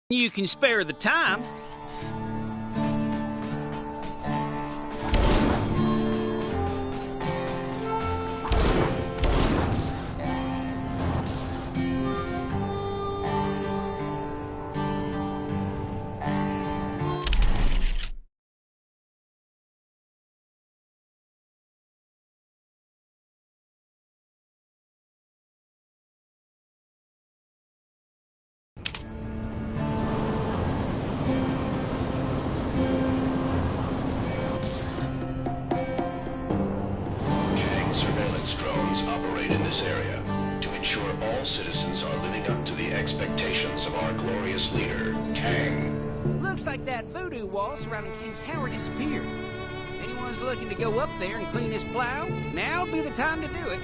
[SPEAKER 3] you can spare the time.
[SPEAKER 20] Surveillance drones operate in this area to ensure all citizens are living up to the expectations of our glorious leader, Kang.
[SPEAKER 3] Looks like that voodoo wall surrounding King's Tower disappeared. If anyone's looking to go up there and clean his plow, now would be the time to do it.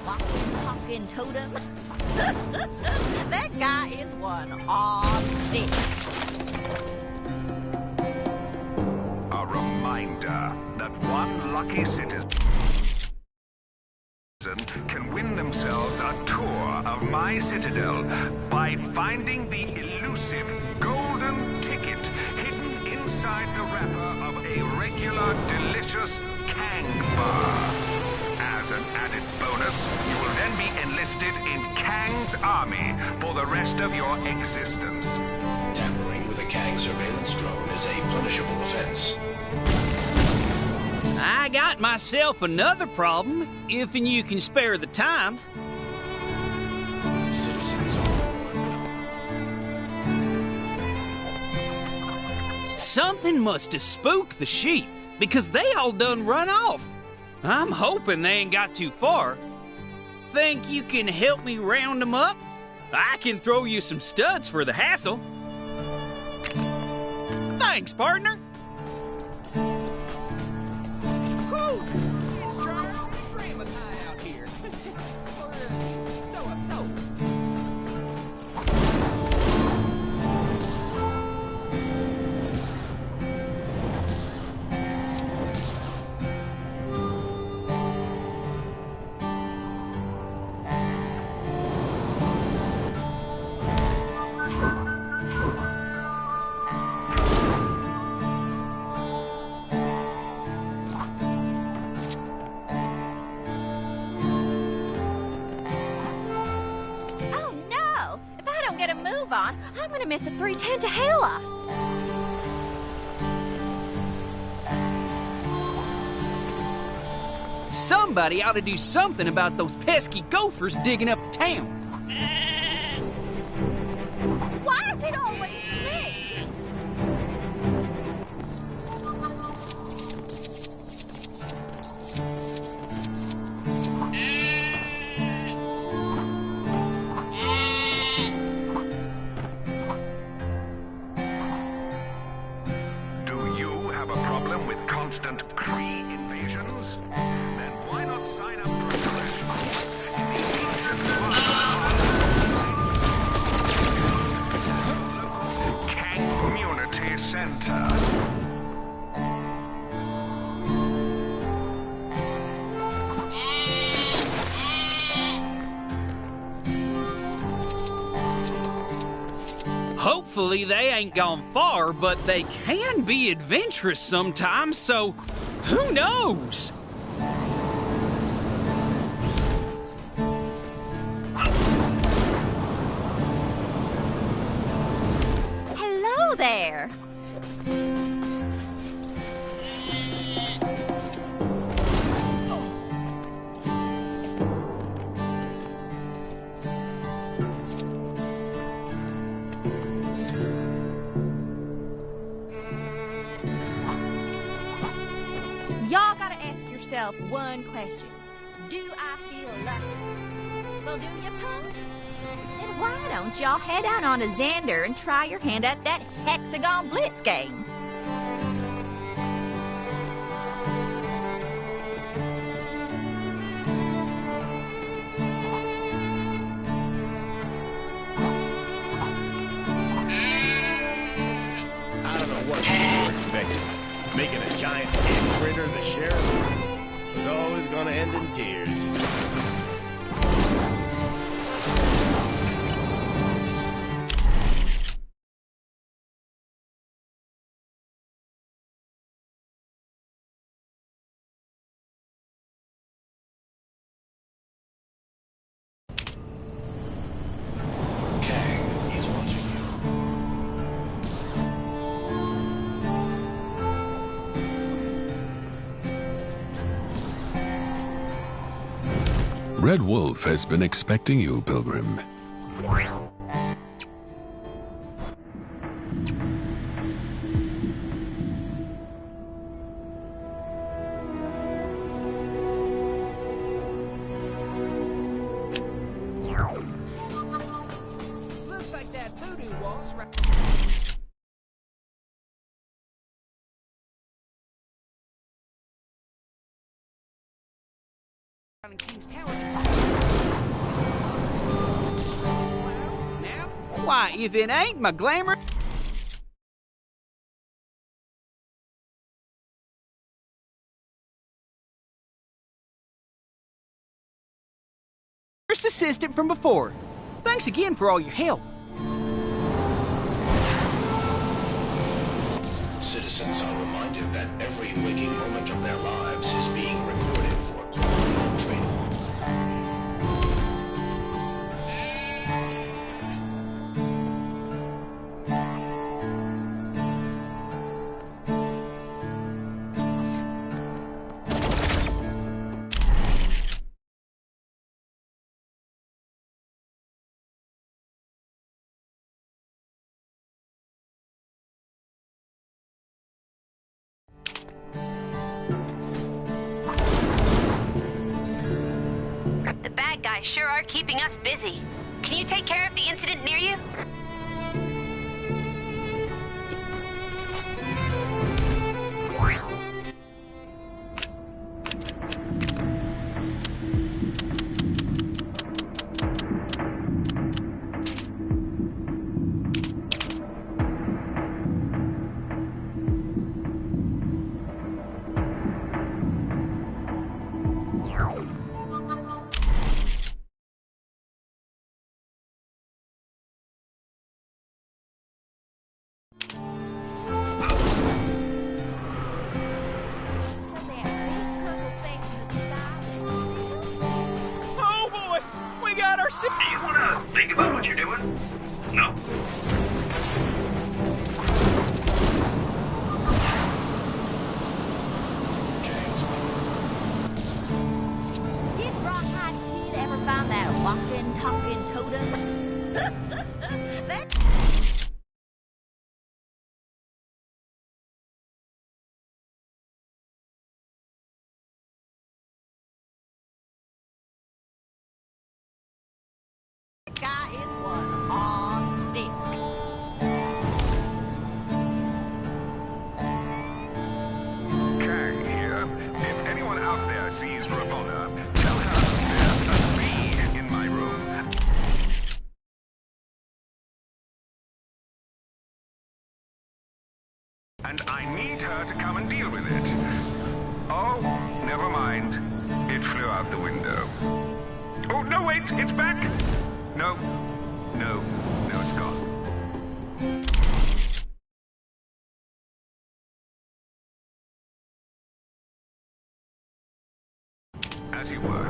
[SPEAKER 4] walking, talking totem. That guy is one odd stick.
[SPEAKER 6] A reminder that one lucky citizen can win themselves a tour of my citadel by finding the elusive golden ticket hidden inside the wrapper of a regular delicious Kang bar. As an added bonus, you will then be enlisted in Kang's army for the rest of your existence.
[SPEAKER 20] Tampering with a Kang surveillance drone is a punishable offense.
[SPEAKER 3] I got myself another problem, if and you can spare the time.
[SPEAKER 20] Citizens
[SPEAKER 3] Something must have spooked the sheep, because they all done run off. I'm hoping they ain't got too far. Think you can help me round them up? I can throw you some studs for the hassle. Thanks, partner. It's trying to frame a tie out here. So I'm told.
[SPEAKER 4] On, I'm gonna miss a 310 to Hela.
[SPEAKER 3] Somebody ought to do something about those pesky gophers digging up the town.
[SPEAKER 4] Why is it always me?
[SPEAKER 6] Constant Kree invasions? Then why not sign up for a crash course in the ancient local Kang Community Center?
[SPEAKER 3] Hopefully they ain't gone far, but they can be adventurous sometimes, so who knows?
[SPEAKER 4] Hello there. Y'all gotta ask yourself one question. Do I feel lucky? Well, do you, punk? Then why don't y'all head out on a Xander and try your hand at that Hexagon Blitz game?
[SPEAKER 2] I don't know what you were expecting. Making a giant head printer the sheriff was always gonna end in tears.
[SPEAKER 20] Kang is watching you.
[SPEAKER 12] Red Wolf has been expecting you, Pilgrim.
[SPEAKER 3] Looks like that voodoo waltz right. King's Tower. Why, if it ain't my glamour... assistant from before. Thanks again for all your help.
[SPEAKER 20] Citizens are reminded that every waking moment of their lives is being recorded for quality training.
[SPEAKER 7] The bad guys sure are keeping us busy. Can you take care of the incident near you?
[SPEAKER 3] Oh boy, we got our...
[SPEAKER 14] Do you want to think about what you're doing? No?
[SPEAKER 4] Did Rawhide Kid ever find that walking, talking totem? That... guy is one on stick.
[SPEAKER 6] Kang here. If anyone out there sees Ravonna, tell her there's a bee in my room. And I need her to come and deal with it. Oh, never mind. It flew out the window. Oh, no, wait, it's back. No, it's gone. As you were.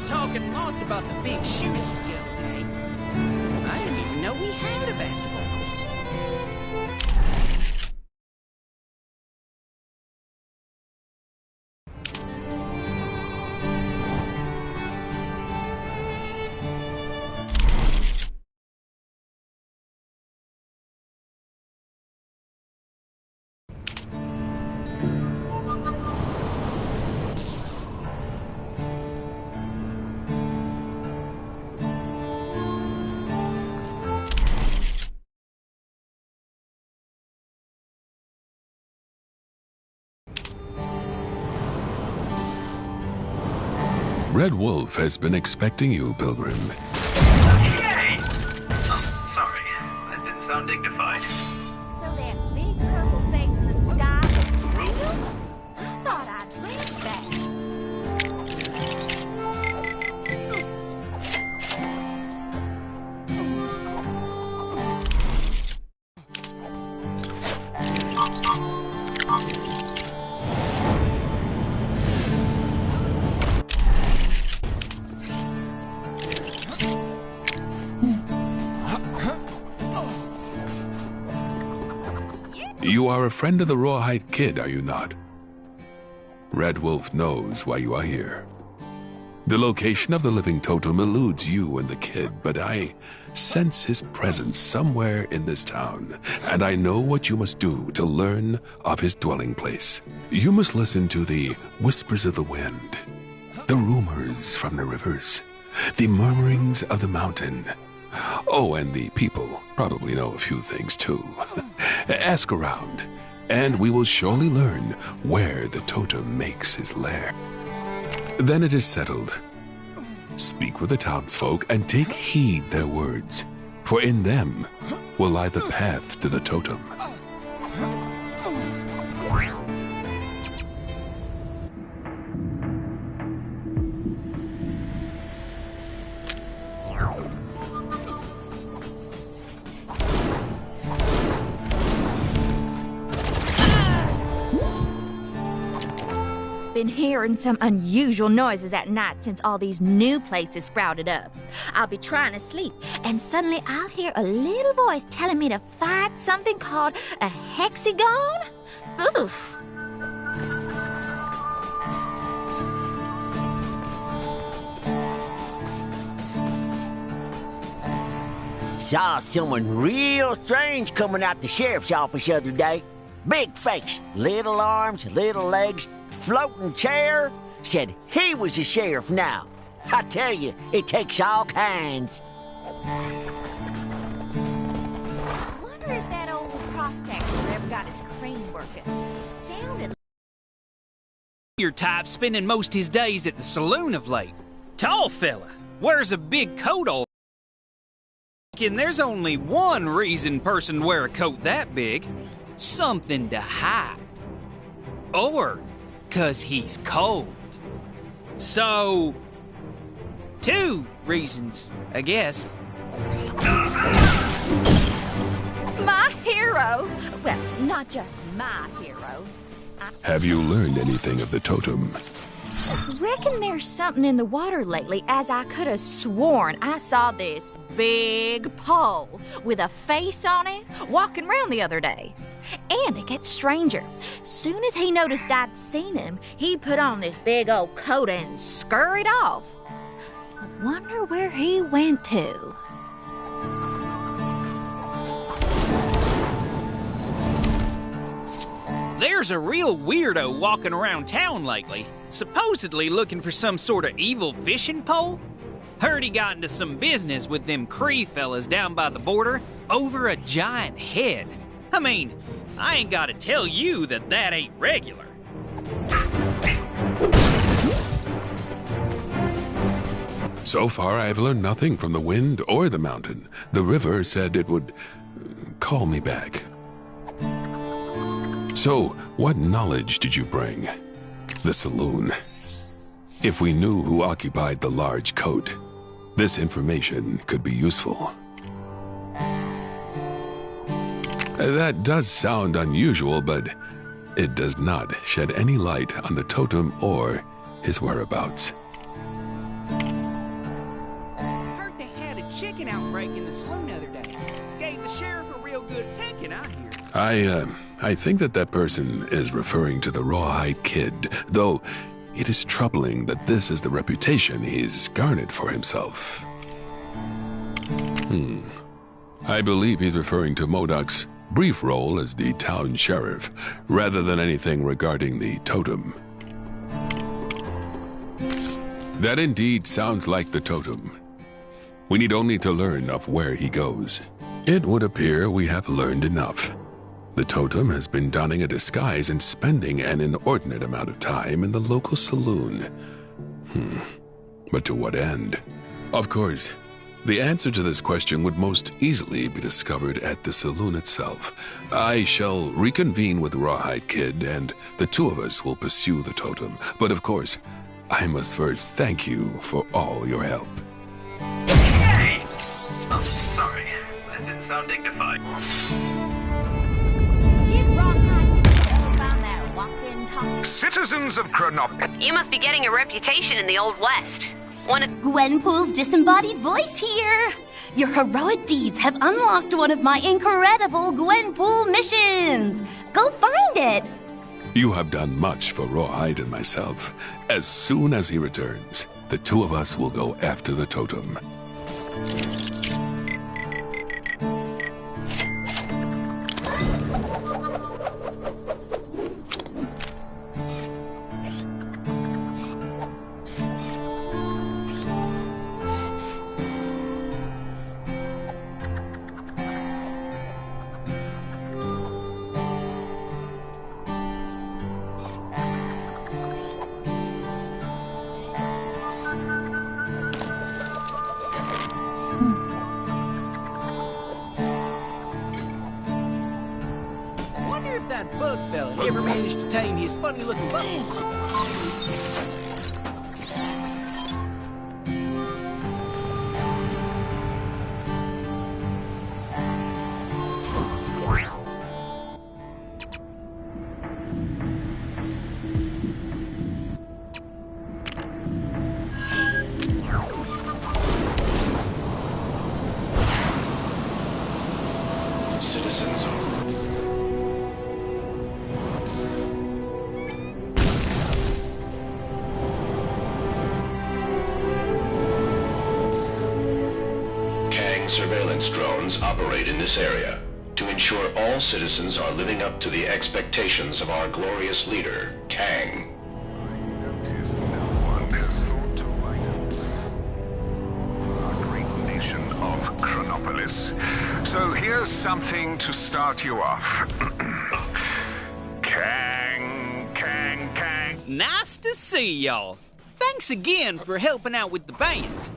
[SPEAKER 3] Talking lots about the big shooting the other day. I didn't even know we had a basketball court.
[SPEAKER 12] Red Wolf has been expecting you, Pilgrim.
[SPEAKER 14] Yay! Oh, sorry. That didn't sound dignified.
[SPEAKER 4] So that big purple face in the sky is real? I thought I'd read that.
[SPEAKER 12] You are a friend of the Rawhide Kid, are you not? Red Wolf knows why you are here. The location of the living totem eludes you and the kid, but I sense his presence somewhere in this town, and I know what you must do to learn of his dwelling place. You must listen to the whispers of the wind, the rumors from the rivers, the murmurings of the mountain. Oh, and the people probably know a few things too. Ask around, and we will surely learn where the totem makes his lair. Then it is settled. Speak with the townsfolk and take heed their words, for in them will lie the path to the totem.
[SPEAKER 4] Been hearing some unusual noises at night since all these new places sprouted up. I'll be trying to sleep, and suddenly I'll hear a little voice telling me to fight something called a hexagon? Oof.
[SPEAKER 5] Saw someone real strange coming out the sheriff's office the other day. Big face, little arms, little legs, floating chair. Said he was the sheriff now. I tell you, it takes all kinds.
[SPEAKER 4] Wonder if that old prospector ever got his crane working. Sounded
[SPEAKER 3] Your type spending most his days at the saloon of late. Tall fella, wears a big coat all. And there's only one reason person wear a coat that big. Something to hide. Or 'cause he's cold. So, two reasons, I guess.
[SPEAKER 4] my hero. Well, not just my hero.
[SPEAKER 12] Have you learned anything of the totem?
[SPEAKER 4] Reckon there's something in the water lately, as I could have sworn I saw this big pole with a face on it walking around the other day. And it gets stranger. Soon as he noticed I'd seen him, he put on this big old coat and scurried off. I wonder where he went to.
[SPEAKER 3] There's a real weirdo walking around town lately, supposedly looking for some sort of evil fishing pole. Heard he got into some business with them Cree fellas down by the border over a giant head. I mean, I ain't gotta tell you that that ain't regular.
[SPEAKER 12] So far, I've learned nothing from the wind or the mountain. The river said it would call me back. So, what knowledge did you bring? The saloon. If we knew who occupied the large coat, this information could be useful. That does sound unusual, but it does not shed any light on the totem or his whereabouts.
[SPEAKER 3] Heard they had a chicken outbreak in the saloon the other day. Gave the sheriff a real good pecking, I hear.
[SPEAKER 12] I think that person is referring to the Rawhide Kid, though it is troubling that this is the reputation he's garnered for himself. I believe he's referring to Modoc's brief role as the town sheriff, rather than anything regarding the totem. That indeed sounds like the totem. We need only to learn of where he goes. It would appear we have learned enough. The totem has been donning a disguise and spending an inordinate amount of time in the local saloon. But to what end? Of course, the answer to this question would most easily be discovered at the saloon itself. I shall reconvene with the Rawhide Kid, and the two of us will pursue the totem. But of course, I must first thank you for all your help.
[SPEAKER 14] Hey! Oh, sorry. That didn't sound dignified.
[SPEAKER 4] Did Rawhide found that walk-in talk?
[SPEAKER 6] Citizens of Cronop.
[SPEAKER 7] You must be getting a reputation in the Old West. One of
[SPEAKER 13] Gwenpool's disembodied voice here. Your heroic deeds have unlocked one of my incredible Gwenpool missions. Go find it.
[SPEAKER 12] You have done much for Rawhide and myself. As soon as he returns, The two of us will go after the totem.
[SPEAKER 3] Wonder if that bug fella ever managed to tame his funny-looking bug.
[SPEAKER 20] Citizens of surveillance drones operate in this area to ensure all citizens are living up to the expectations of our glorious leader, Kang.
[SPEAKER 6] Of Chronopolis. So here's something to start you off. Kang.
[SPEAKER 3] Nice to see y'all. Thanks again for helping out with the band.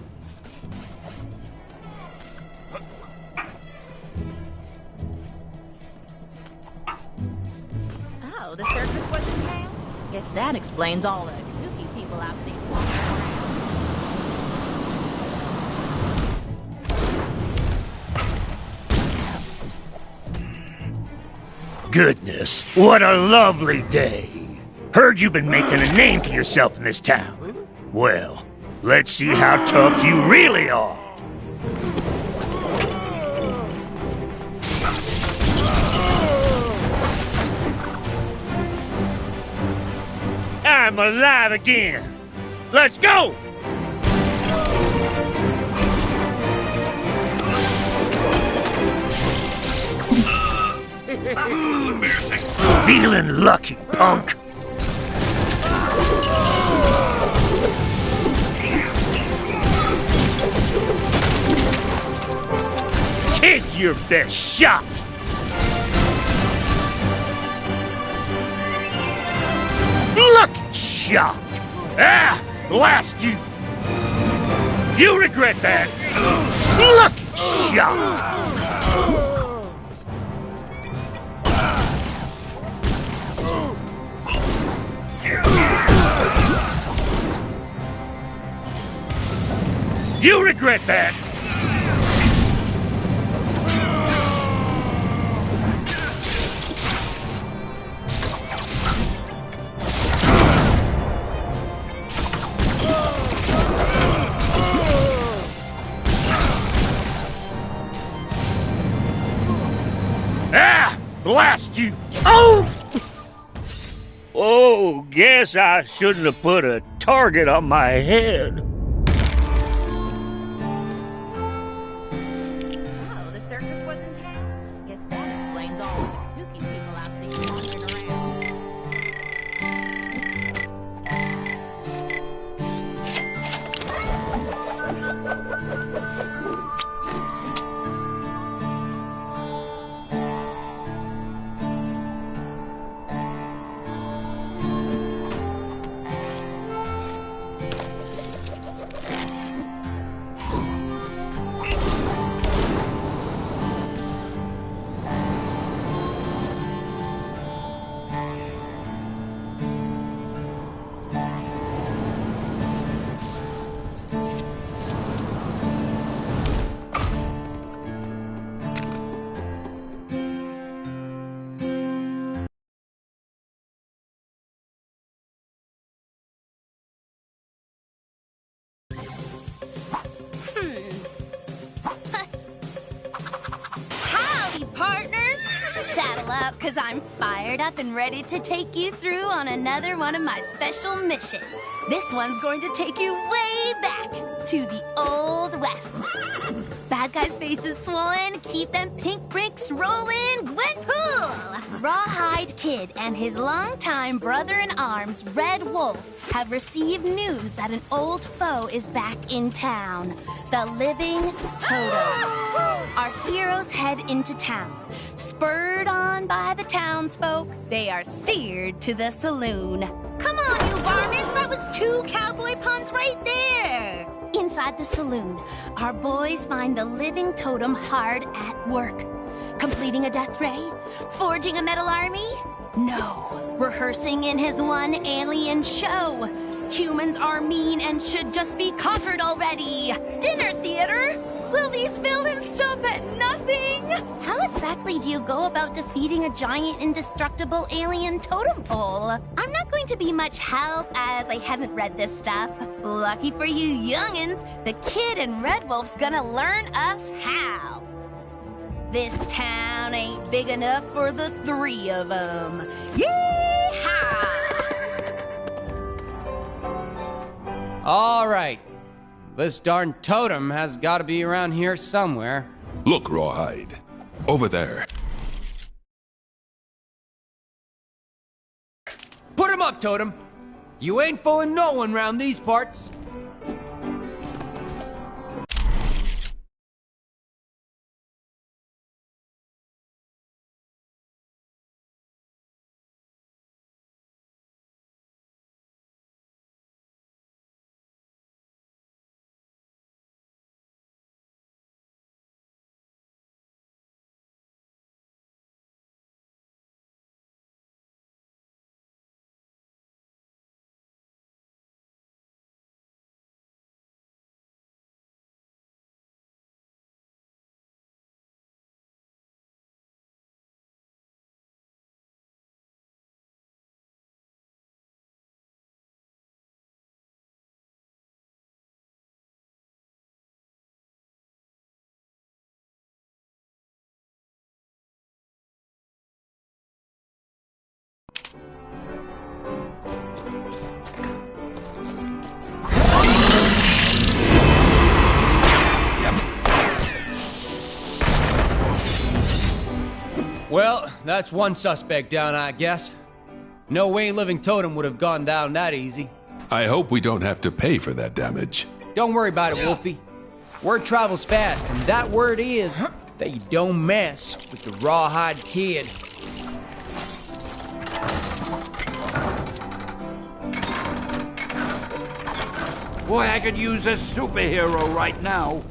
[SPEAKER 4] Oh, the circus was in town? Guess that explains all the kooky people I've seen walking around.
[SPEAKER 10] Goodness, what a lovely day. Heard you've been making a name for yourself in this town. Well, let's see how tough you really are. I'm alive again. Let's go! Feeling lucky, punk. Take your best shot. Lucky shot. Ah, blast you. You regret that. Lucky shot. You regret that! Ah! Blast you! Oh! Oh, guess I shouldn't have put a target on my head.
[SPEAKER 13] up, because I'm fired up and ready to take you through on another one of my special missions. This one's going to take you way back to the Old West. Bad guys' faces swollen, keep them pink bricks rolling, Gwenpool! Rawhide Kid and his longtime brother-in-arms, Red Wolf, have received news that an old foe is back in town. The Living Totem. Our heroes head into town. Spurred on by the townsfolk, they are steered to the saloon. Come on, you varmints! That was 2 cowboy puns right there! Inside the saloon, our boys find the Living Totem hard at work. Completing a death ray? Forging a metal army? No. Rehearsing in his one alien show. Humans are mean and should just be conquered already. Dinner theater? Will these villains stop at nothing? How exactly do you go about defeating a giant indestructible alien totem pole? I'm not going to be much help as I haven't read this stuff. Lucky for you youngins, the Kid and Red Wolf's gonna learn us how. This town ain't big enough for the 3 of them. Yeehaw!
[SPEAKER 22] All right. This darn totem has got to be around here somewhere.
[SPEAKER 12] Look, Rawhide. Over there.
[SPEAKER 22] Put him up, Totem. You ain't fooling no one round these parts. Well, that's one suspect down, I guess. No way Living Totem would have gone down that easy.
[SPEAKER 12] I hope we don't have to pay for that damage.
[SPEAKER 22] Don't worry about it, Wolfie. Word travels fast, and that word is that you don't mess with the Rawhide Kid.
[SPEAKER 16] Boy, I could use a superhero right now.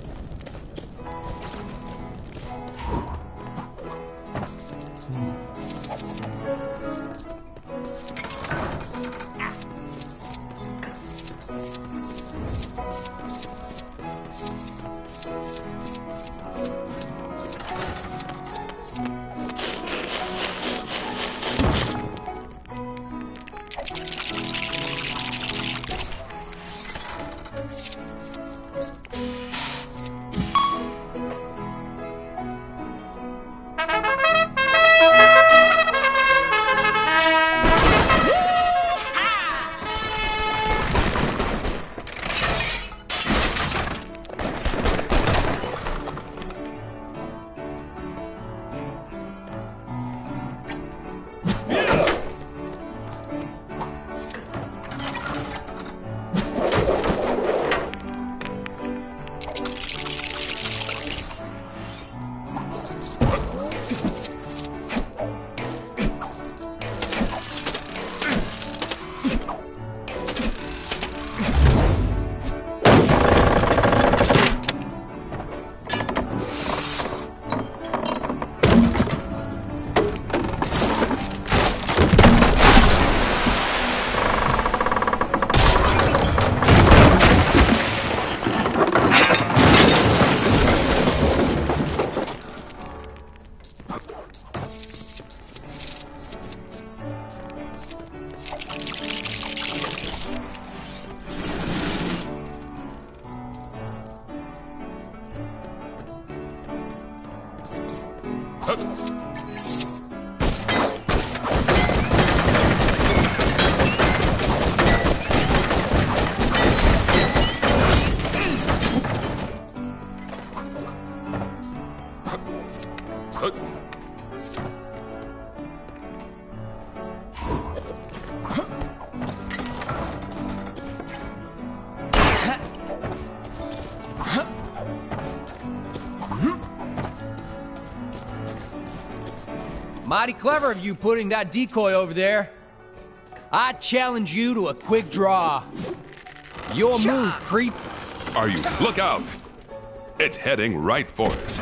[SPEAKER 22] Mighty clever of you putting that decoy over there. I challenge you to a quick draw. Your move, creep.
[SPEAKER 12] Are you? Look out! It's heading right for us.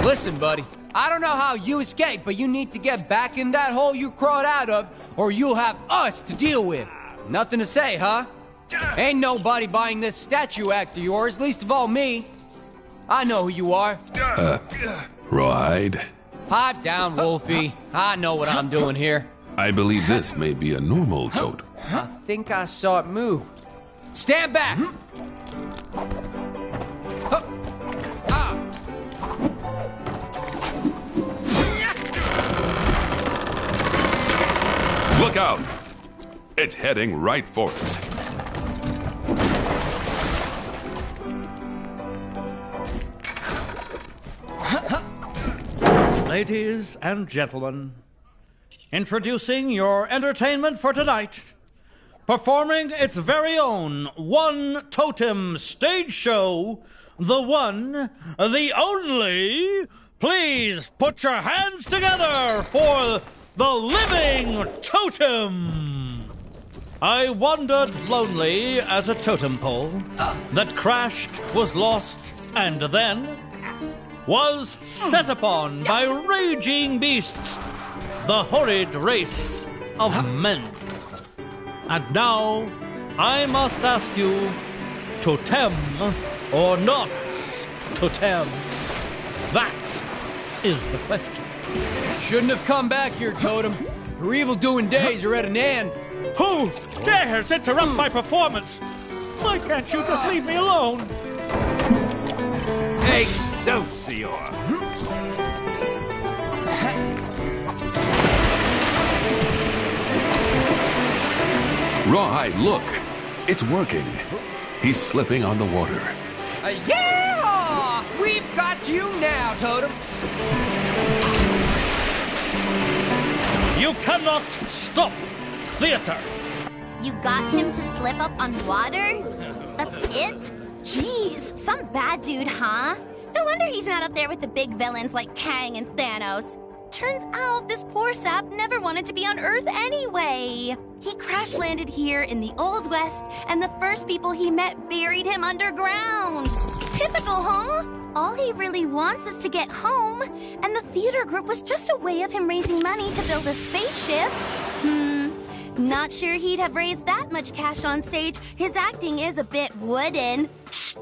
[SPEAKER 22] Listen, buddy, I don't know how you escaped, but you need to get back in that hole you crawled out of, or you'll have us to deal with. Nothing to say, huh? Ain't nobody buying this statue act of yours, least of all me. I know who you are.
[SPEAKER 12] Rawhide?
[SPEAKER 22] Pipe down, Wolfie. I know what I'm doing here.
[SPEAKER 12] I believe this may be a normal totem.
[SPEAKER 22] I think I saw it move. Stand back!
[SPEAKER 12] Look out! It's heading right for us.
[SPEAKER 11] Ladies and gentlemen, introducing your entertainment for tonight. Performing its very own one totem stage show, the one, the only. Please put your hands together for the living totem. I wandered lonely as a totem pole that crashed, was lost, and then was set upon by raging beasts, the horrid race of men. And now I must ask you, totem or not totem? That is the question.
[SPEAKER 22] Shouldn't have come back here, Totem. Your evil-doing days are at an end.
[SPEAKER 11] Who dares interrupt my performance? Why can't you just leave me alone?
[SPEAKER 16] Excelsior!
[SPEAKER 12] Rawhide, look! It's working. He's slipping on the water.
[SPEAKER 22] Yeah! We've got you now, Totem.
[SPEAKER 11] You cannot stop theater.
[SPEAKER 13] You got him to slip up on water? That's it? Jeez, some bad dude, huh? No wonder he's not up there with the big villains like Kang and Thanos. Turns out this poor sap never wanted to be on Earth anyway. He crash-landed here in the Old West, and the first people he met buried him underground. Typical, huh? All he really wants is to get home, and the theater group was just a way of him raising money to build a spaceship. Not sure he'd have raised that much cash on stage. His acting is a bit wooden.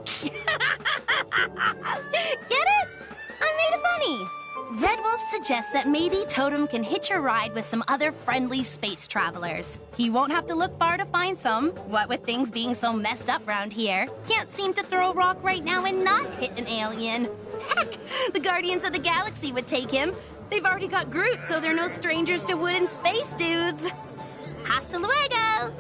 [SPEAKER 13] Get it? I made it funny. Red Wolf suggests that maybe Totem can hitch a ride with some other friendly space travelers. He won't have to look far to find some, what with things being so messed up around here. Can't seem to throw a rock right now and not hit an alien. Heck, the Guardians of the Galaxy would take him. They've already got Groot, so they're no strangers to wooden space dudes. Hasta luego!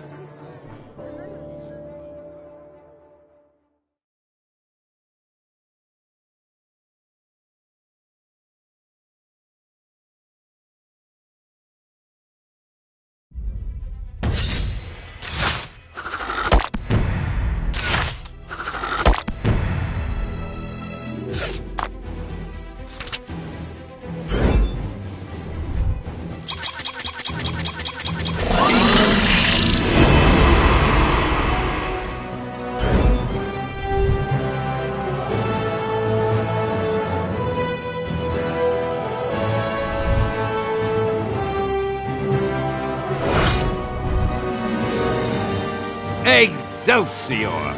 [SPEAKER 16] Excelsior!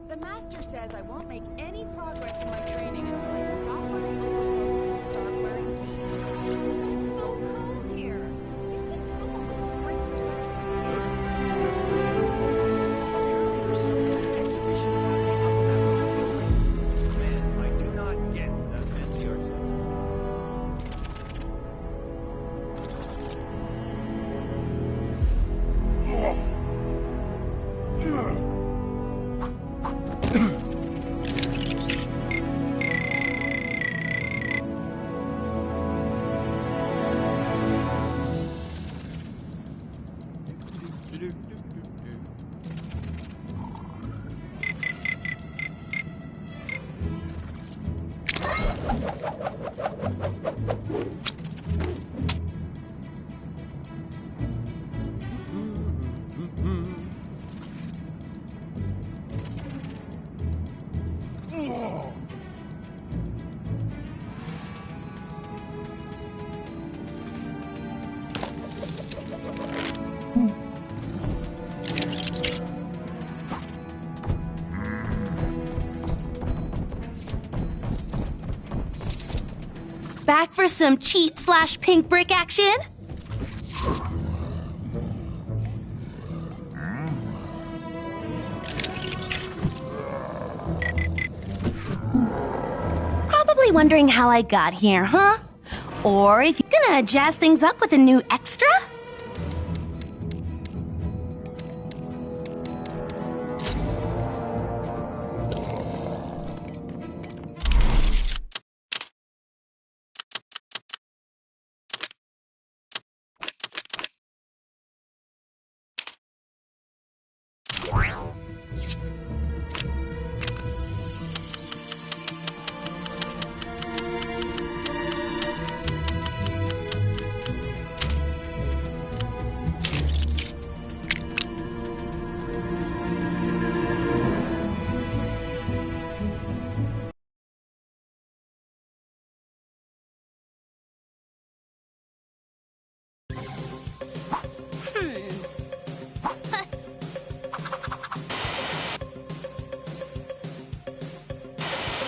[SPEAKER 8] The master says I won't make any progress in my training until I stop wearing overcoats and start wearing geese. But it's so cold here. You'd think someone would spring for such a
[SPEAKER 2] Apparently there's some kind of exhibition happening up in that little building. Man, I do not get that fancy art stuff.
[SPEAKER 13] Back for some cheat/pink brick action? Probably wondering how I got here, huh? Or if you're gonna jazz things up with a new extra?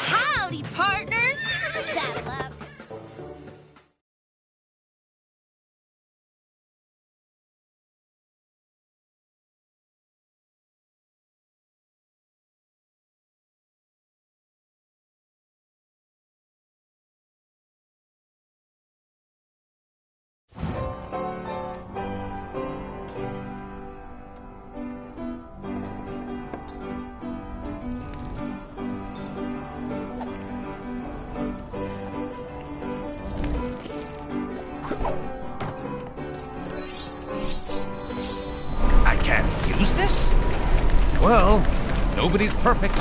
[SPEAKER 13] Howdy, partners! Saddle up.
[SPEAKER 21] I can't use this? Well, nobody's perfect.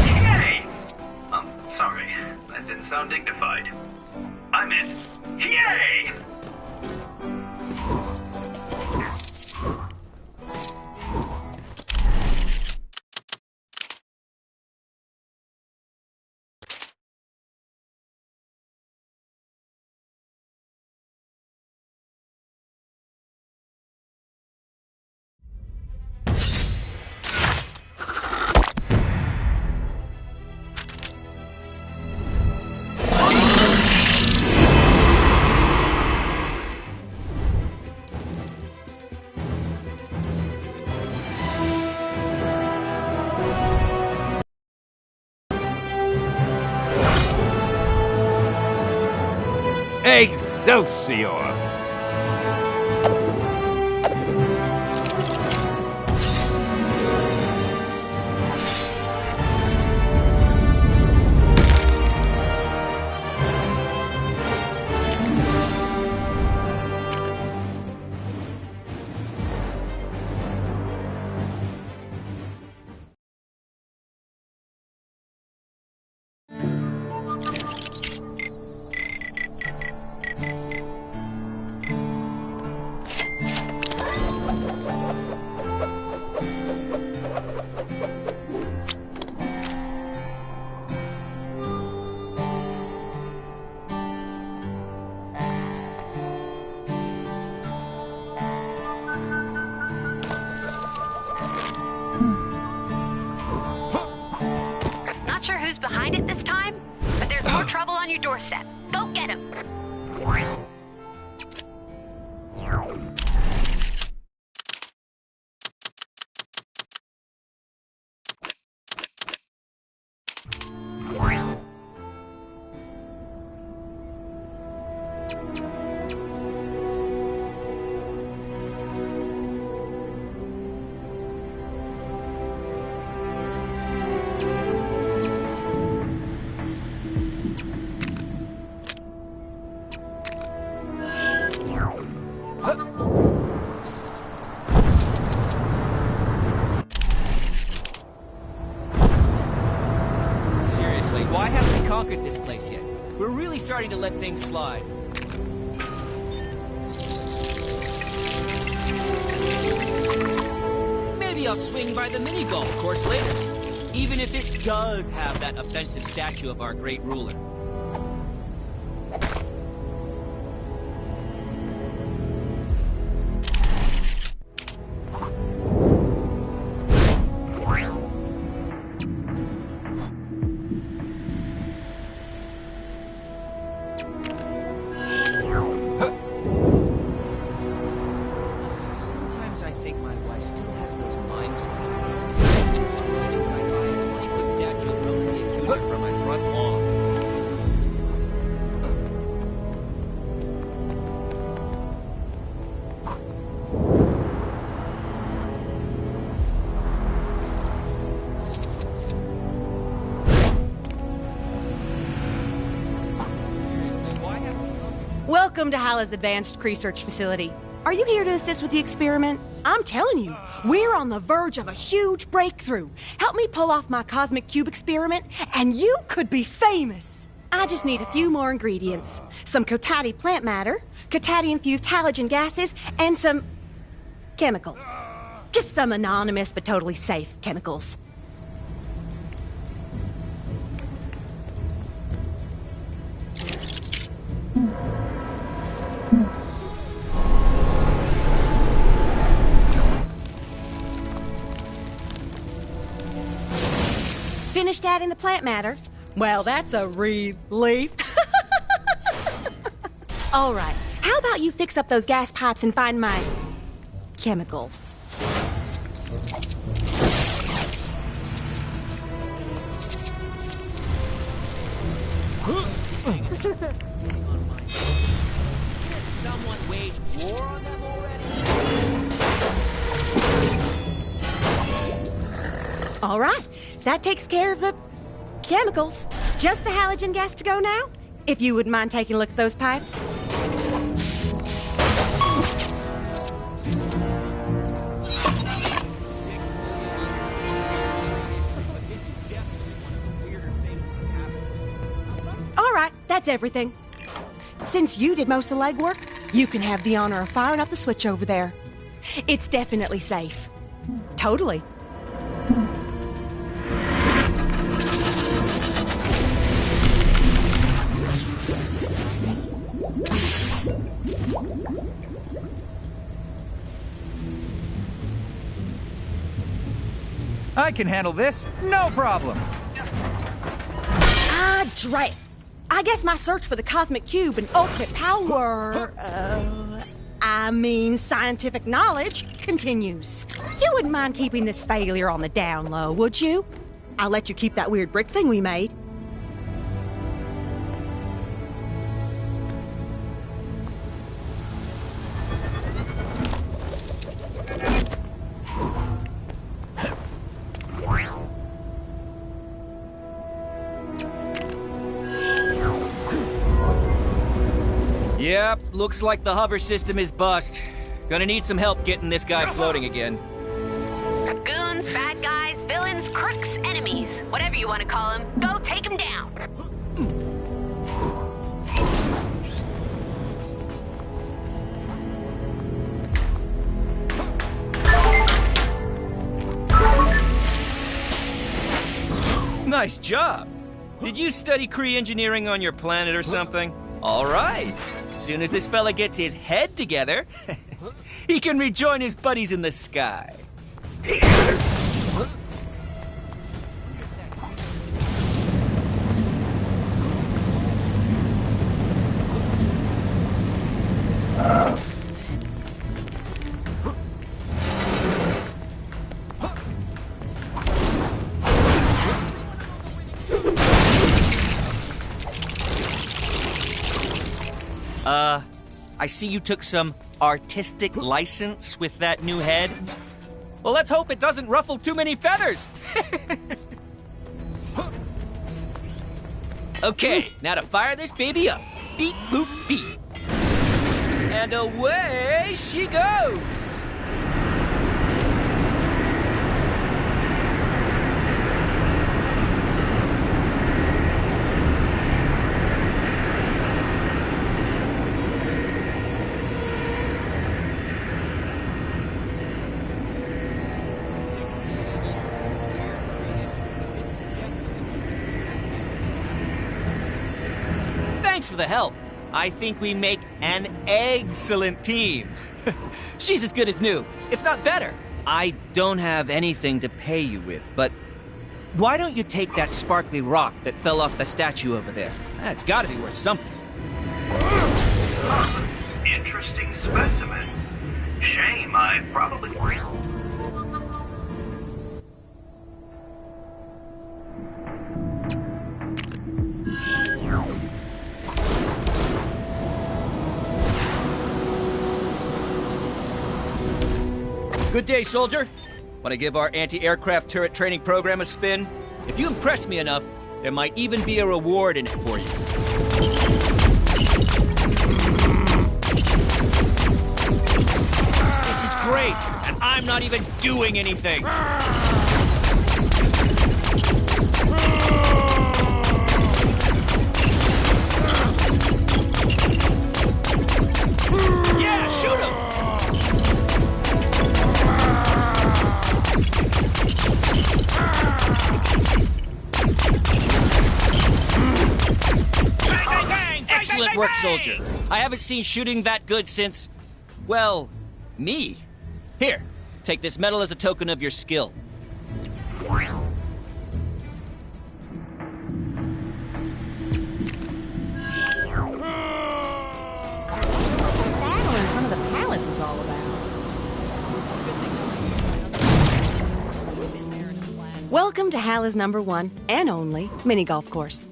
[SPEAKER 14] Yay! Sorry. That didn't sound dignified. I meant, yay!
[SPEAKER 16] Excelsior!
[SPEAKER 7] doorstep. Go get him.
[SPEAKER 15] Seriously, why haven't we conquered this place yet? We're really starting to let things slide. Maybe I'll swing by the mini golf course later, even if it does have that offensive statue of our great ruler. Sometimes I think my wife still has those mind games. I buy a 20-foot statue of Roman the Accuser from my front lawn. Seriously, why haven't we...
[SPEAKER 18] Welcome to Hala's Advanced Research Facility. Are you here to assist with the experiment? I'm telling you, we're on the verge of a huge breakthrough. Help me pull off my cosmic cube experiment, and you could be famous. I just need a few more ingredients. Some Kotati plant matter, Kotati-infused halogen gases, and some chemicals. Just some anonymous but totally safe chemicals. Finished adding the plant matter? Well, that's a relief. All right, how about you fix up those gas pipes and find my chemicals?
[SPEAKER 15] Someone wage war on them already?
[SPEAKER 18] All right, that takes care of the chemicals. Just the halogen gas to go now? If you wouldn't mind taking a look at those pipes. All right, that's everything. Since you did most of the legwork, you can have the honor of firing up the switch over there. It's definitely safe. Totally.
[SPEAKER 23] I can handle this, no problem.
[SPEAKER 18] Ah, drat. I guess my search for the cosmic cube and ultimate power, scientific knowledge continues. You wouldn't mind keeping this failure on the down low, would you? I'll let you keep that weird brick thing we made.
[SPEAKER 15] Yep, looks like the hover system is bust. Gonna need some help getting this guy floating again.
[SPEAKER 7] Goons, bad guys, villains, crooks, enemies, whatever you want to call them, go take them down.
[SPEAKER 15] Nice job. Did you study Kree engineering on your planet or something? All right. As soon as this fella gets his head together, he can rejoin his buddies in the sky. I see you took some artistic license with that new head. Well, let's hope it doesn't ruffle too many feathers. Okay, now to fire this baby up. Beep, boop, beep. And away she goes. Thanks for the help. I think we make an excellent team. She's as good as new, if not better. I don't have anything to pay you with, but why don't you take that sparkly rock that fell off the statue over there? That's gotta be worth something.
[SPEAKER 14] Interesting specimen. Shame, I probably...
[SPEAKER 15] Good day, soldier. Want to give our anti-aircraft turret training program a spin? If you impress me enough, there might even be a reward in it for you. This is great, and I'm not even doing anything. Yeah, shoot him! Excellent work, soldier. I haven't seen shooting that good since, well, me. Here, take this medal as a token of your skill.
[SPEAKER 4] Battle in front of the palace was all about.
[SPEAKER 18] Welcome to Hala's #1 and only mini golf course.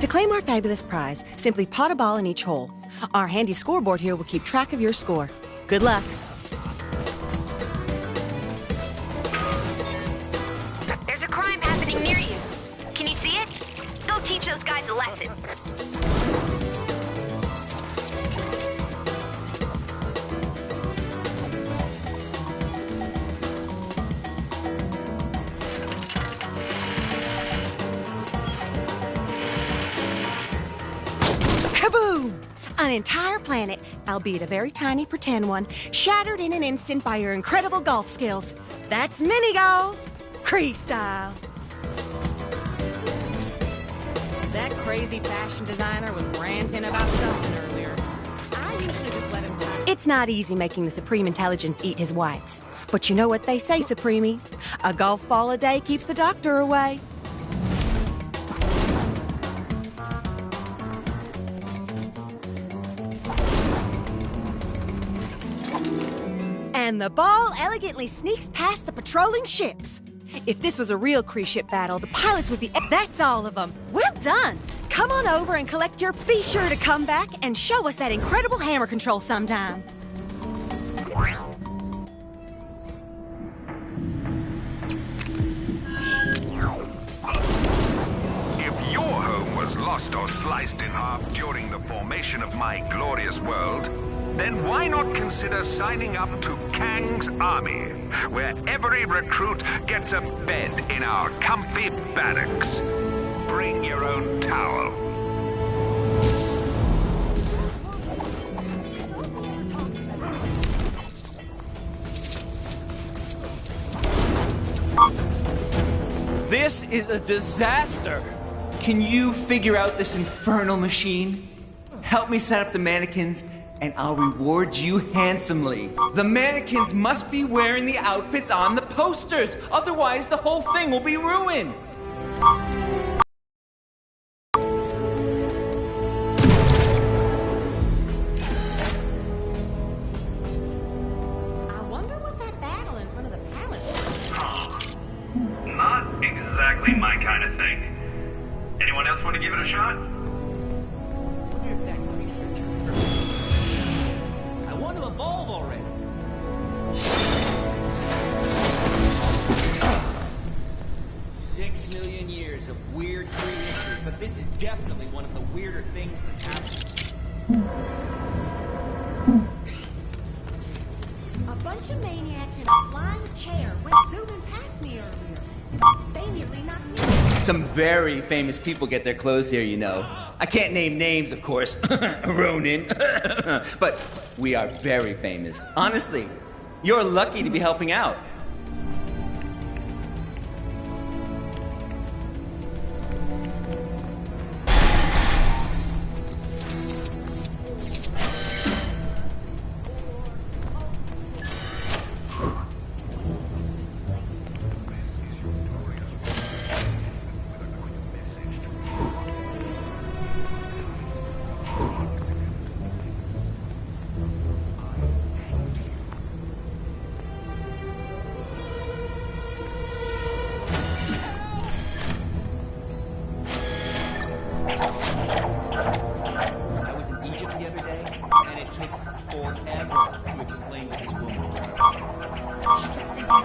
[SPEAKER 18] To claim our fabulous prize, simply pot a ball in each hole. Our handy scoreboard here will keep track of your score. Good luck.
[SPEAKER 7] There's a crime happening near you. Can you see it? Go teach those guys a lesson.
[SPEAKER 18] Kaboom! An entire planet, albeit a very tiny pretend one, shattered in an instant by your incredible golf skills. That's mini golf, Cree style. That crazy fashion designer was ranting about something earlier. I usually just let him go. It's not easy making the Supreme Intelligence eat his whites. But you know what they say, Supremey? A golf ball a day keeps the doctor away. And the ball elegantly sneaks past the patrolling ships. If this was a real cruise ship battle, the pilots would be... That's all of them. Well done. Come on over and collect your... Be sure to come back and show us that incredible hammer control sometime.
[SPEAKER 6] If your home was lost or sliced in half during the formation of my glorious world, then why not consider signing up to Kang's Army, where every recruit gets a bed in our comfy barracks. Bring your own towel.
[SPEAKER 15] This is a disaster.
[SPEAKER 1] Can you figure out this infernal machine? Help me set up the mannequins, and I'll reward you handsomely. The mannequins must be wearing the outfits on the posters, otherwise the whole thing will be ruined.
[SPEAKER 14] else want to give it a shot?
[SPEAKER 15] I want to evolve already. Six million years of weird creatures, but this is definitely one of the weirder things that's happened.
[SPEAKER 18] A bunch of maniacs in a flying chair went zooming past me earlier. They nearly knocked me out.
[SPEAKER 1] Some very famous people get their clothes here, you know. I can't name names, of course. Ronin. But we are very famous. Honestly, you're lucky to be helping out.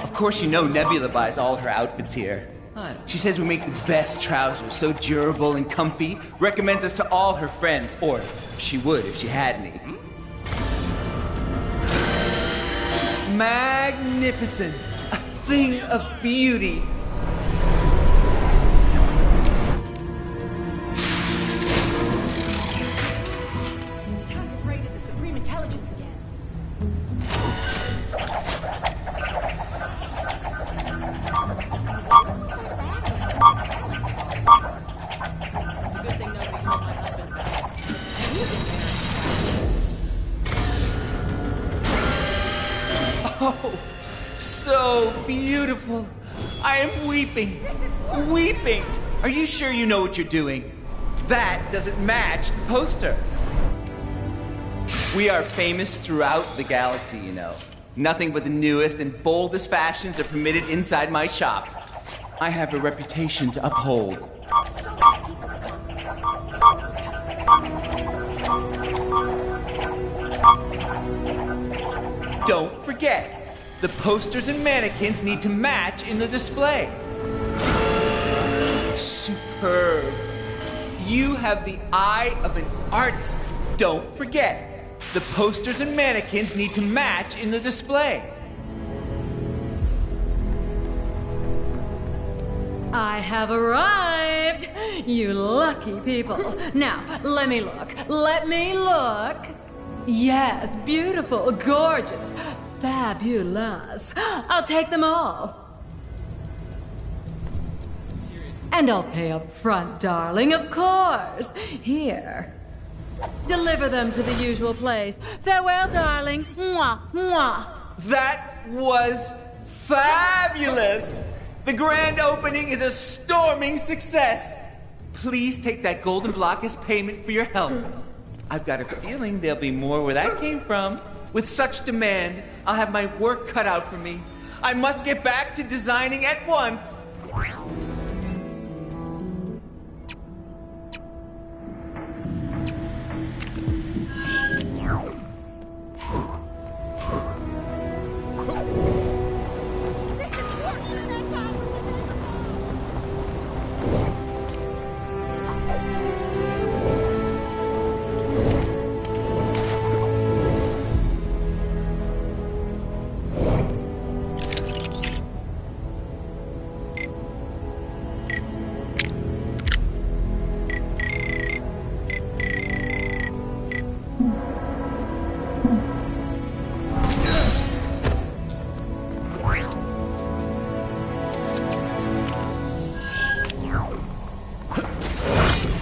[SPEAKER 1] Of course, you know Nebula buys all her outfits here. She says we make the best trousers, so durable and comfy, recommends us to all her friends, or she would if she had any. Magnificent! A thing of beauty!
[SPEAKER 18] Time to pray to the Supreme Intelligence again. It's a good thing nobody told my husband about it.
[SPEAKER 1] Oh, so beautiful. I am weeping. Weeping. Are you sure you know what you're doing? That doesn't match the poster. We are famous throughout the galaxy, you know. Nothing but the newest and boldest fashions are permitted inside my shop. I have a reputation to uphold. Don't forget, the posters and mannequins need to match in the display. Superb. You have the eye of an artist. Don't forget, the posters and mannequins need to match in the display.
[SPEAKER 9] I have arrived! You lucky people. Now, let me look. Let me look. Yes, beautiful, gorgeous, fabulous. I'll take them all. And I'll pay up front, darling, of course. Here. Deliver them to the usual place. Farewell, darling. Mwah, mwah.
[SPEAKER 1] That was fabulous! The grand opening is a storming success. Please take that golden block as payment for your help. I've got a feeling there'll be more where that came from. With such demand, I'll have my work cut out for me. I must get back to designing at once.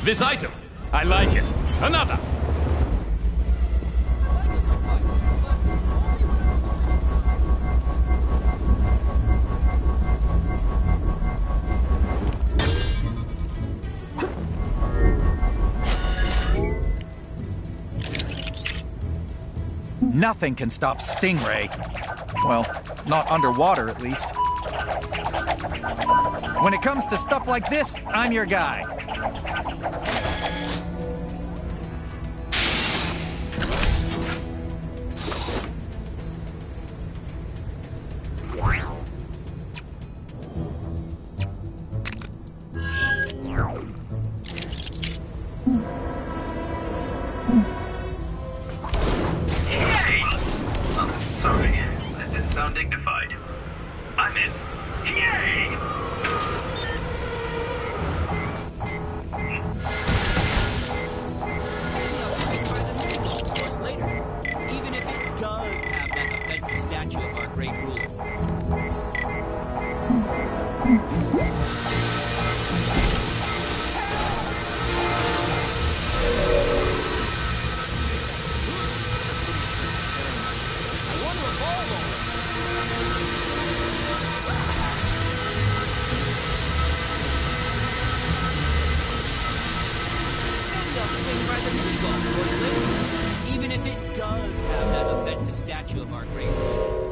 [SPEAKER 21] This item. I like it. Another.
[SPEAKER 23] Nothing can stop Stingray. Well, not underwater, at least. When it comes to stuff like this, I'm your guy.
[SPEAKER 15] swing by the mini golf course later. Even if it does have that offensive statue of our great leader.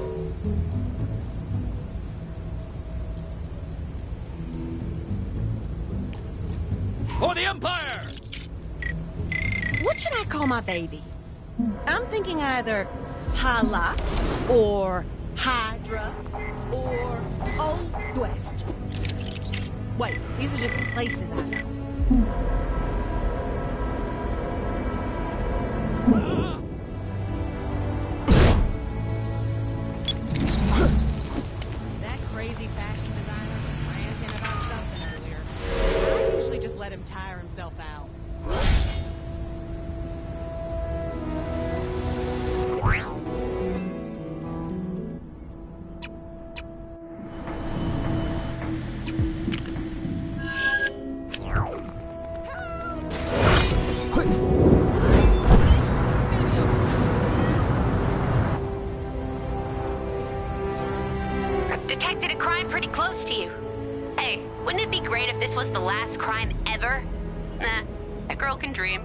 [SPEAKER 11] For the Empire!
[SPEAKER 18] What should I call my baby? I'm thinking either Hala, or Hydra, or Old West. Wait, these are just some places I know. That crazy fashion designer was ranting about something earlier. I usually just let him tire himself out.
[SPEAKER 7] Detected a crime pretty close to you. Hey, wouldn't it be great if this was the last crime ever? Nah, a girl can dream.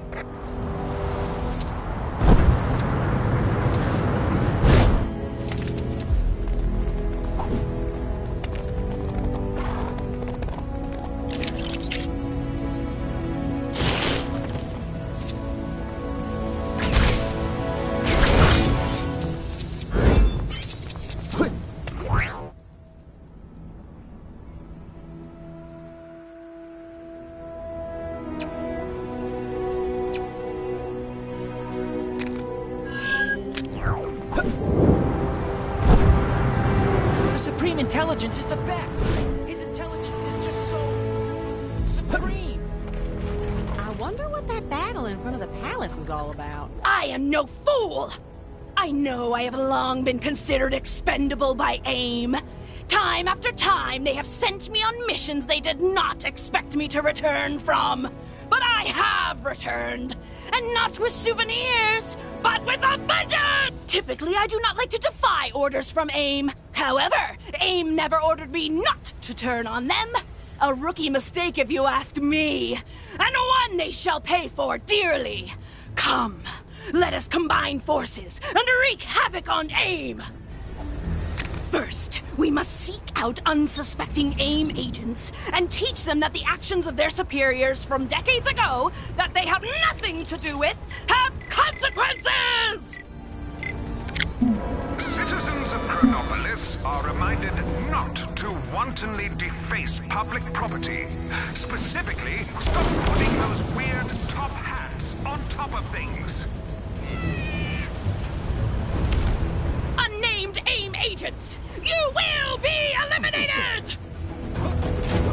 [SPEAKER 15] Supreme intelligence is the best. His intelligence is just so supreme.
[SPEAKER 18] I wonder what that battle in front of the palace was all about.
[SPEAKER 5] I am no fool! I know I have long been considered expendable by AIM. Time after time, they have sent me on missions they did not expect me to return from. But I have returned. And not with souvenirs, but with a budget! Typically, I do not like to defy orders from AIM. However, AIM never ordered me not to turn on them. A rookie mistake, if you ask me. And one they shall pay for dearly. Come, let us combine forces and wreak havoc on AIM. First, we must seek out unsuspecting AIM agents and teach them that the actions of their superiors from decades ago that they have nothing to do with have consequences!
[SPEAKER 6] Citizens of Chronopolis are reminded not to wantonly deface public property. Specifically, stop putting those weird top hats on top of things.
[SPEAKER 5] Unnamed AIM agents, you will be eliminated!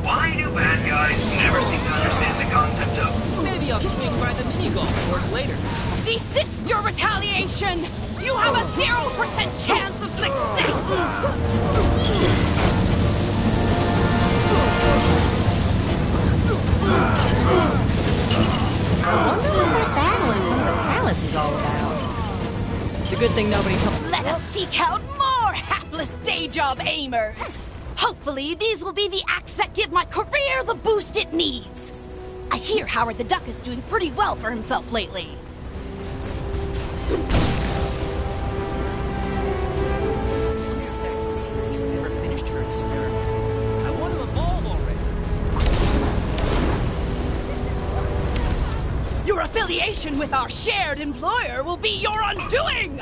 [SPEAKER 14] Why do bad guys never seem to understand the concept of...
[SPEAKER 15] Maybe I'll swing by the mini golf course later.
[SPEAKER 5] Desist your retaliation! You have a 0% chance of success!
[SPEAKER 18] I wonder what that battle in front of the palace was all about. It's a good thing nobody told.
[SPEAKER 5] Let us seek out more hapless day job aimers. Hopefully, these will be the acts that give my career the boost it needs. I hear Howard the Duck is doing pretty well for himself lately.
[SPEAKER 15] Never finished your experiment. I want to evolve already.
[SPEAKER 5] Your affiliation with our shared employer will be your undoing!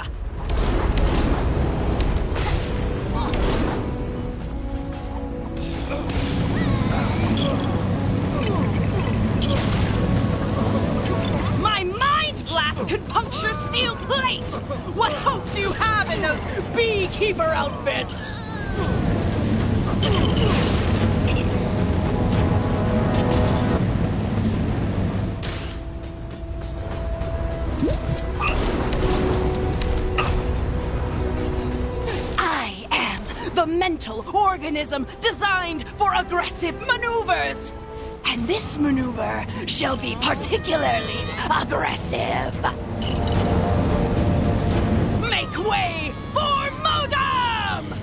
[SPEAKER 5] My mind blast could puncture steel plate! What hope do you have in those beekeeper outfits? I am the mental organism designed for aggressive maneuvers. And this maneuver shall be particularly aggressive. Make way for modem!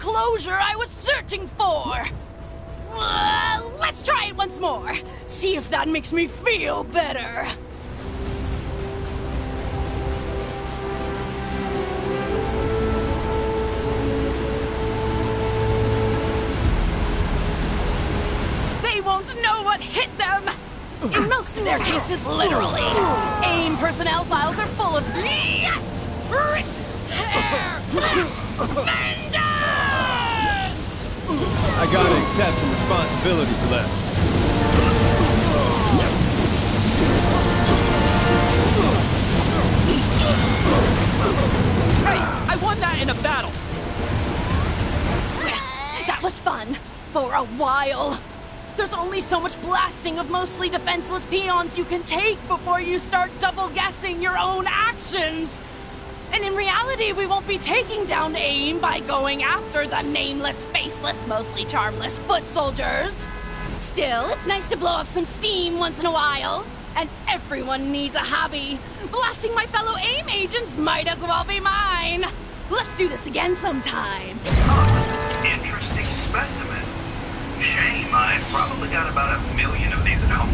[SPEAKER 5] closure I was searching for. Let's try it once more. See if that makes me feel better. They won't know what hit them. In most of their cases, literally. AIM personnel files are full of yes! Rip, tear, vengeance!
[SPEAKER 17] I gotta accept some responsibility for that.
[SPEAKER 15] Hey, I won that in a battle.
[SPEAKER 5] That was fun. For a while. There's only so much blasting of mostly defenseless peons you can take before you start double-guessing your own actions. And in reality, we won't be taking down AIM by going after the nameless, faceless, mostly charmless foot soldiers. Still, it's nice to blow off some steam once in a while. And everyone needs a hobby. Blasting my fellow AIM agents might as well be mine. Let's do this again sometime.
[SPEAKER 14] Interesting specimen. Shame, I've probably got about 1 million of these at home.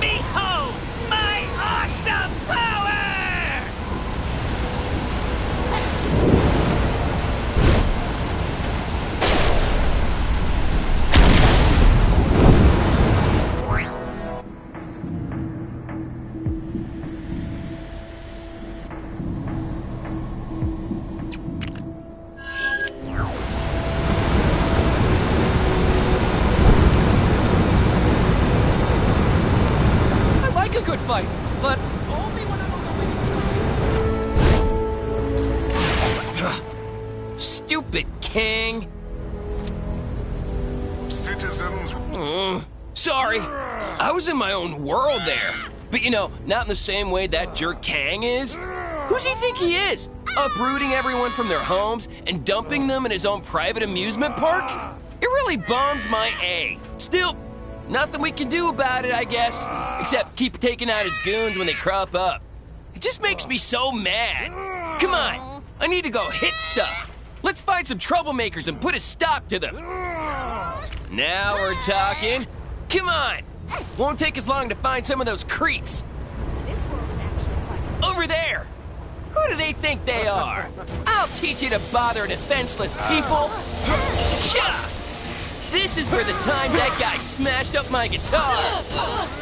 [SPEAKER 15] Behold my awesome power! I like a good fight, but only when I'm on the winning side.
[SPEAKER 19] Stupid king.
[SPEAKER 6] Citizens.
[SPEAKER 19] Sorry. I was in my own world there. But you know, not in the same way that jerk Kang is. Who's he think he is? Uprooting everyone from their homes and dumping them in his own private amusement park? It really bums my A. Still, nothing we can do about it, I guess. Except keep taking out his goons when they crop up. It just makes me so mad. Come on, I need to go hit stuff. Let's find some troublemakers and put a stop to them. Now we're talking. Come on. Won't take us long to find some of those creeps. Over there. Who do they think they are? I'll teach you to bother defenseless people. This is for the time that guy smashed up my guitar.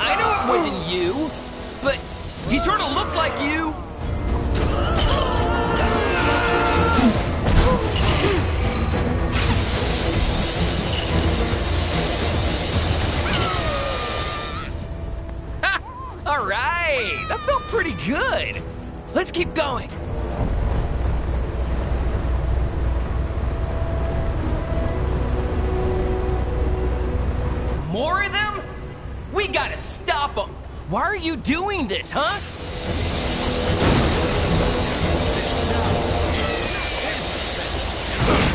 [SPEAKER 19] I know it wasn't you, but he sort of looked like you. All right, that felt pretty good. Let's keep going. More of them? We gotta stop them. Why are you doing this, huh?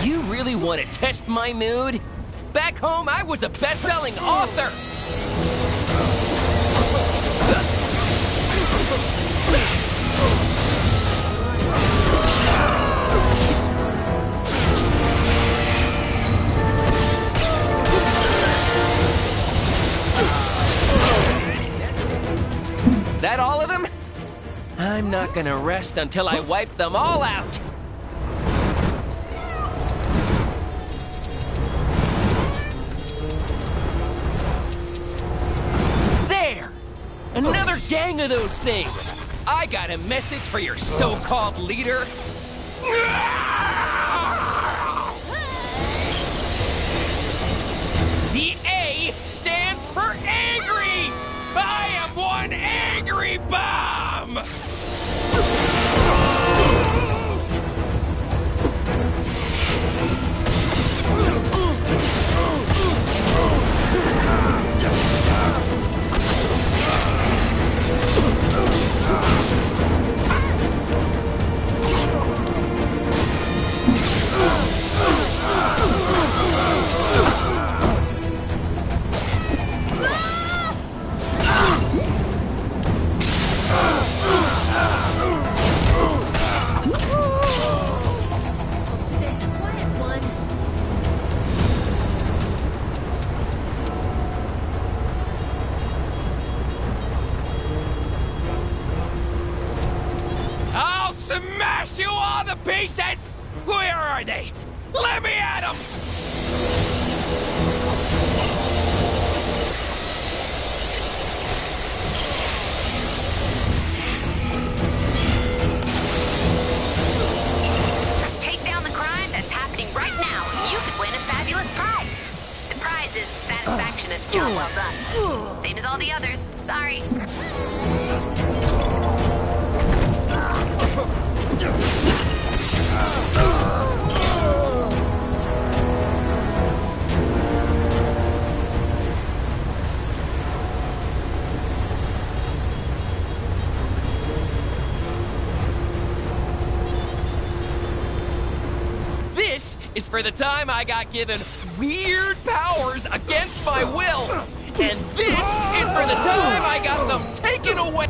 [SPEAKER 19] You really want to test my mood? Back home, I was a best-selling author. That all of them? I'm not gonna rest until I wipe them all out. gang of those things. I got a message for your so-called leader. The A stands for angry! I am one angry bomb!
[SPEAKER 8] Today's a quiet one.
[SPEAKER 19] I'll smash you all to pieces! Where are they? Let me at them!
[SPEAKER 7] Take down the crime that's happening right now, and you could win a fabulous prize. The prize is satisfaction at job well done. Same as all the others. Sorry.
[SPEAKER 19] This is for the time I got given weird powers against my will. And this is for the time I got them taken away.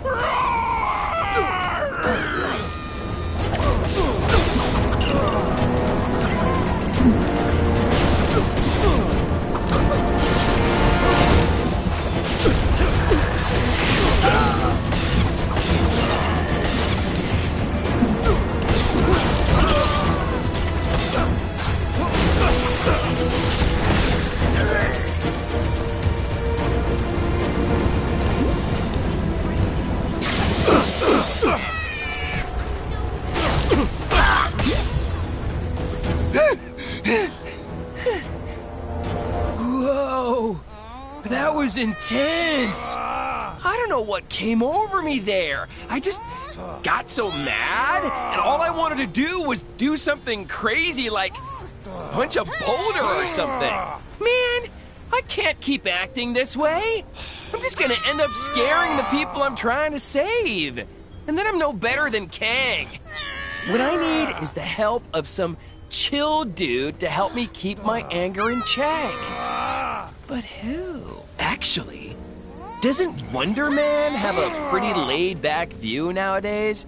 [SPEAKER 19] Whoa! That was intense! I don't know what came over me there. I just got so mad, and all I wanted to do was do something crazy like punch a boulder or something. Man, I can't keep acting this way. I'm just gonna end up scaring the people I'm trying to save. And then I'm no better than Kang. What I need is the help of some chill dude to help me keep my anger in check. But who? Actually, doesn't Wonder Man have a pretty laid-back view nowadays?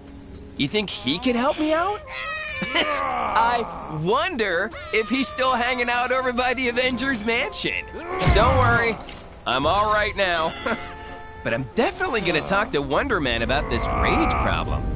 [SPEAKER 19] You think he could help me out? I wonder if he's still hanging out over by the Avengers Mansion. Don't worry, I'm all right now. But I'm definitely gonna talk to Wonder Man about this rage problem.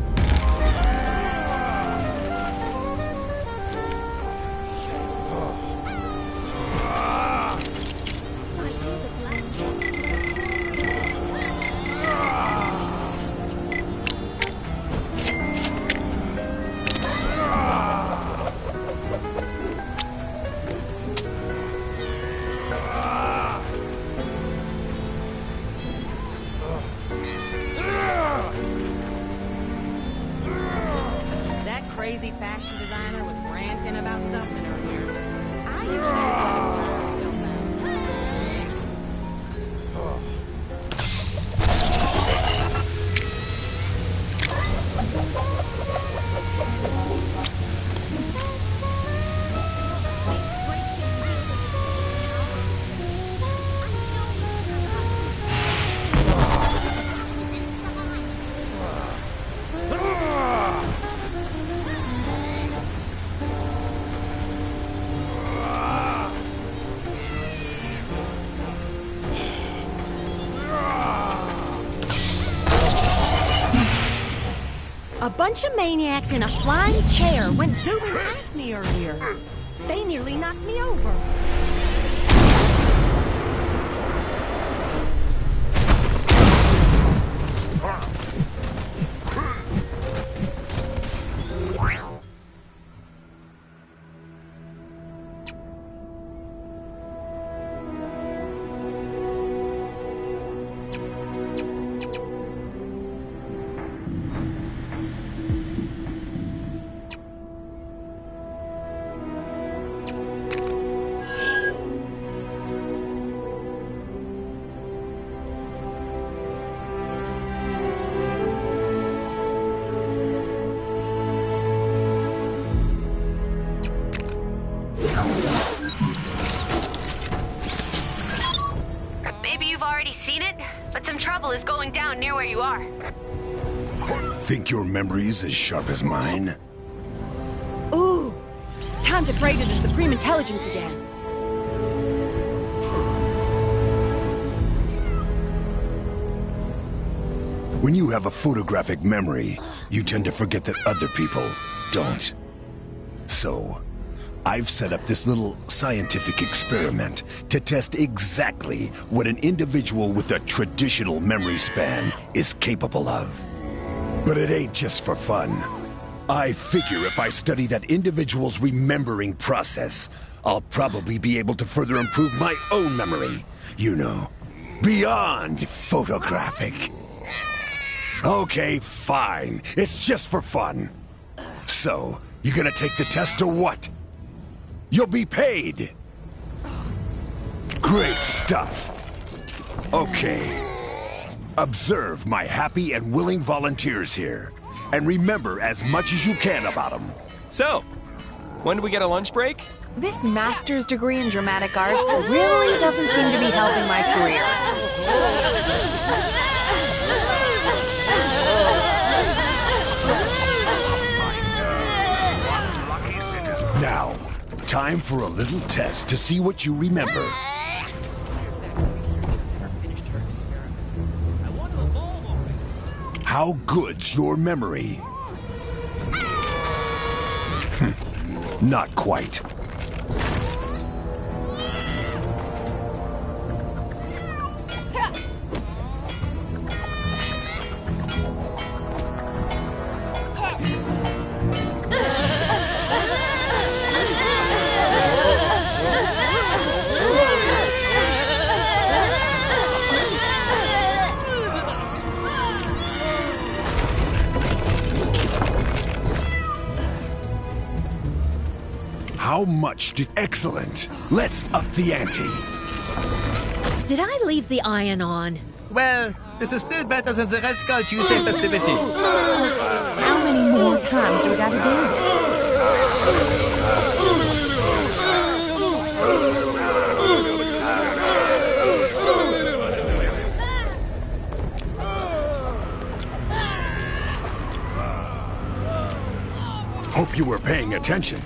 [SPEAKER 18] Crazy fashion designer was ranting about something earlier. I usually just let him tire himself A bunch of maniacs in a flying chair went zooming past me earlier. They nearly knocked me over.
[SPEAKER 7] already seen it, but some trouble is going down near where you are.
[SPEAKER 3] Think your memory's as sharp as mine?
[SPEAKER 18] Ooh, time to pray to the Supreme Intelligence again.
[SPEAKER 3] When you have a photographic memory, you tend to forget that other people don't. So, I've set up this little scientific experiment to test exactly what an individual with a traditional memory span is capable of. But it ain't just for fun. I figure if I study that individual's remembering process, I'll probably be able to further improve my own memory. You know, beyond photographic. Okay, fine. It's just for fun. So, you gonna take the test or what? You'll be paid. Great stuff. Okay. Observe my happy and willing volunteers here. And remember as much as you can about them.
[SPEAKER 19] So, when do we get a lunch break?
[SPEAKER 8] This master's degree in dramatic arts really doesn't seem to be helping my career.
[SPEAKER 3] Now, time for a little test to see what you remember. How good's your memory? Not quite. How much do... Excellent. Let's up the ante.
[SPEAKER 10] Did I leave the iron on?
[SPEAKER 20] Well, this is still better than the Red Skull Tuesday festivity.
[SPEAKER 4] How many more times do we gotta do
[SPEAKER 3] Hope you were paying attention.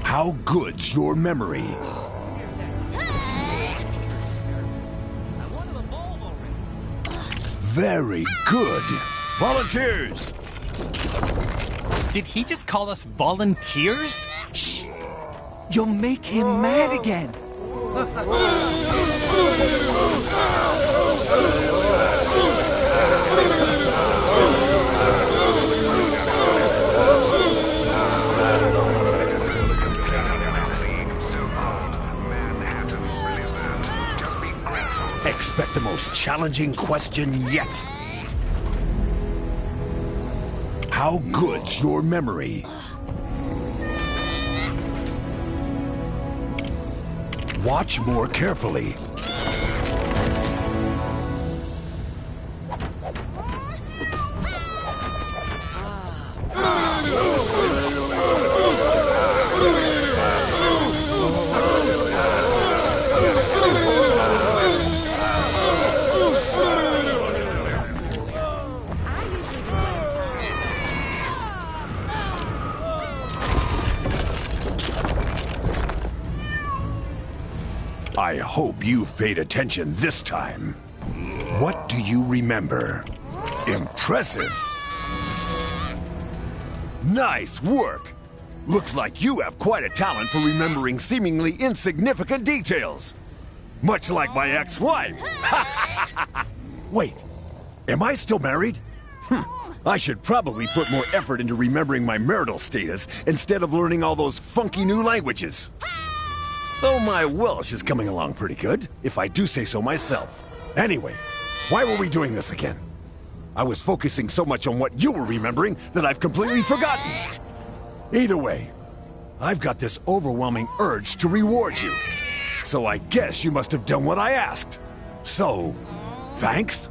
[SPEAKER 3] How good's your memory? Very good. Volunteers!
[SPEAKER 11] Did he just call us volunteers? Shh! You'll make him mad again.
[SPEAKER 3] Expect the most challenging question yet. How good's your memory? Watch more carefully. I hope you've paid attention this time. What do you remember? Impressive. Nice work. Looks like you have quite a talent for remembering seemingly insignificant details. Much like my ex-wife. Wait, am I still married? I should probably put more effort into remembering my marital status instead of learning all those funky new languages. Though my Welsh is coming along pretty good, if I do say so myself. Anyway, why were we doing this again? I was focusing so much on what you were remembering that I've completely forgotten. Either way, I've got this overwhelming urge to reward you. So I guess you must have done what I asked. So, thanks?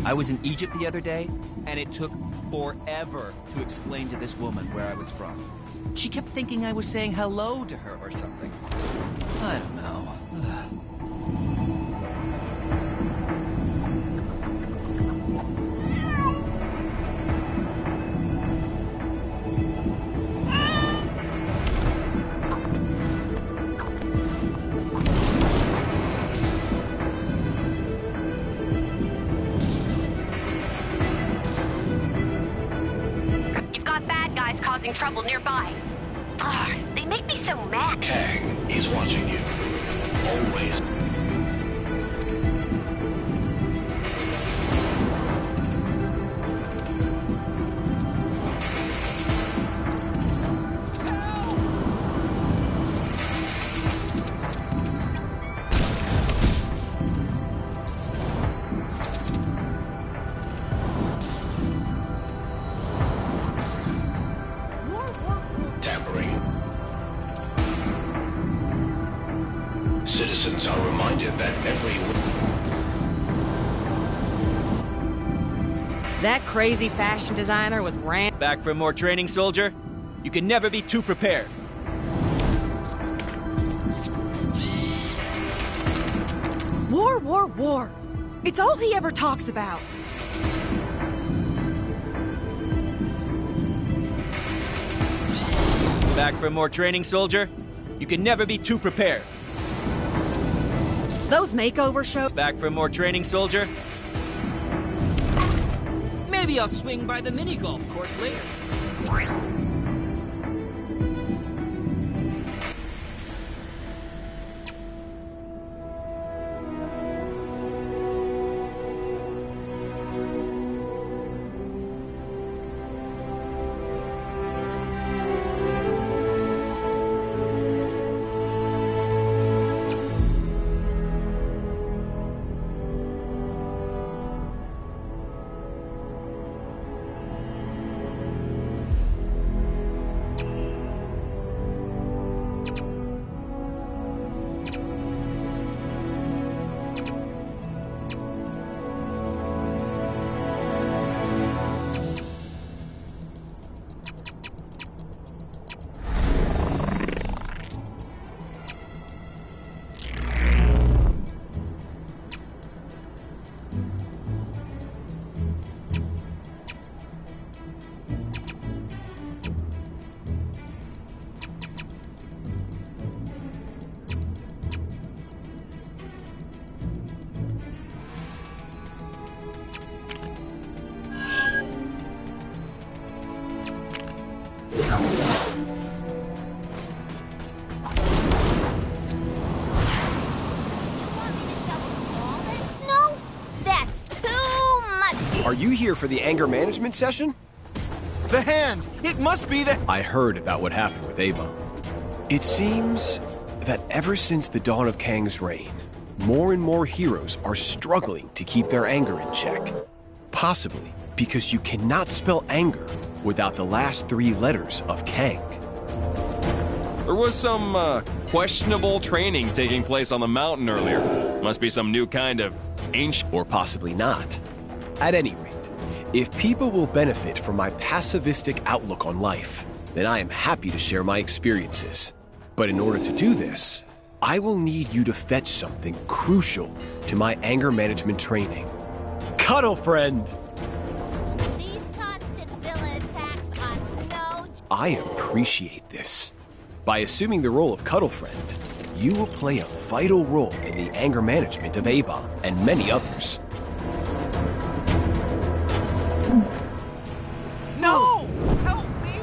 [SPEAKER 15] I was in Egypt the other day, and it took forever to explain to this woman where I was from. She kept thinking I was saying hello to her or something. I don't know.
[SPEAKER 7] Causing trouble nearby. They make me so mad.
[SPEAKER 2] Kang is watching you. Always. Citizens are reminded that
[SPEAKER 18] That crazy fashion designer was
[SPEAKER 15] Back for more training, soldier? You can never be too prepared.
[SPEAKER 18] War, war, war. It's all he ever talks about.
[SPEAKER 15] Back for more training, soldier? You can never be too prepared.
[SPEAKER 18] Those makeover shows.
[SPEAKER 15] Back for more training, soldier? Maybe I'll swing by the mini-golf course later.
[SPEAKER 12] Are you here for the anger management session?
[SPEAKER 21] The hand! It must be the...
[SPEAKER 12] I heard about what happened with Ava. It seems that ever since the dawn of Kang's reign, more and more heroes are struggling to keep their anger in check. Possibly because you cannot spell anger without the last 3 letters of Kang.
[SPEAKER 22] There was some questionable training taking place on the mountain earlier. Must be some new kind of ancient...
[SPEAKER 12] Or possibly not. At any rate, if people will benefit from my pacifistic outlook on life, then I am happy to share my experiences. But in order to do this, I will need you to fetch something crucial to my anger management training. Cuddle friend!
[SPEAKER 13] These constant villain attacks are no...
[SPEAKER 12] I appreciate this. By assuming the role of Cuddle Friend, you will play a vital role in the anger management of Avon and many others.
[SPEAKER 21] No! Help me!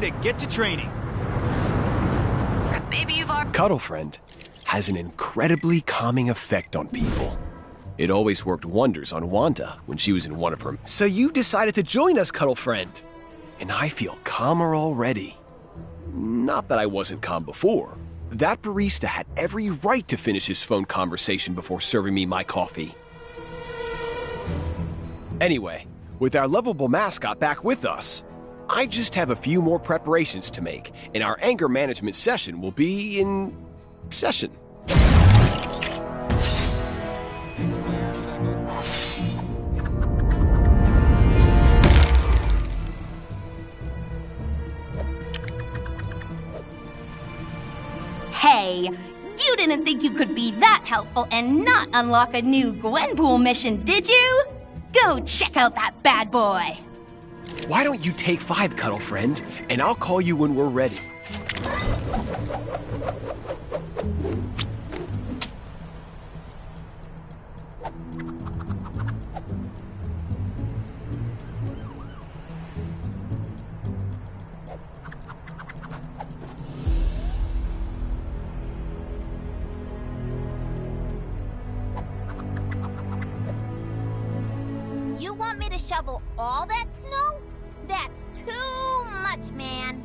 [SPEAKER 11] time to get to training.
[SPEAKER 7] Maybe you've already...
[SPEAKER 12] Cuddle Friend has an incredibly calming effect on people. It always worked wonders on Wanda when she was in one of her... So you decided to join us, Cuddle Friend. And I feel calmer already. Not that I wasn't calm before. That barista had every right to finish his phone conversation before serving me my coffee. Anyway, with our lovable mascot back with us, I just have a few more preparations to make, and our anger management session will be in session.
[SPEAKER 13] Hey, you didn't think you could be that helpful and not unlock a new Gwenpool mission, did you? Go check out that bad boy.
[SPEAKER 12] Why don't you take 5, Cuddle Friend, and I'll call you when we're ready.
[SPEAKER 1] You want me to shovel all that snow? That's too much, man.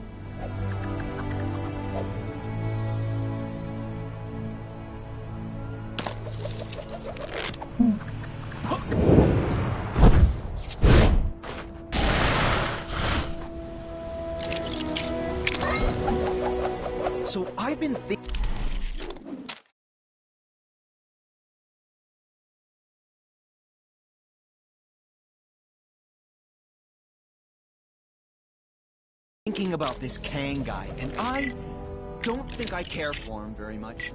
[SPEAKER 11] So I've been thinking about this Kang guy, and I don't think I care for him very much.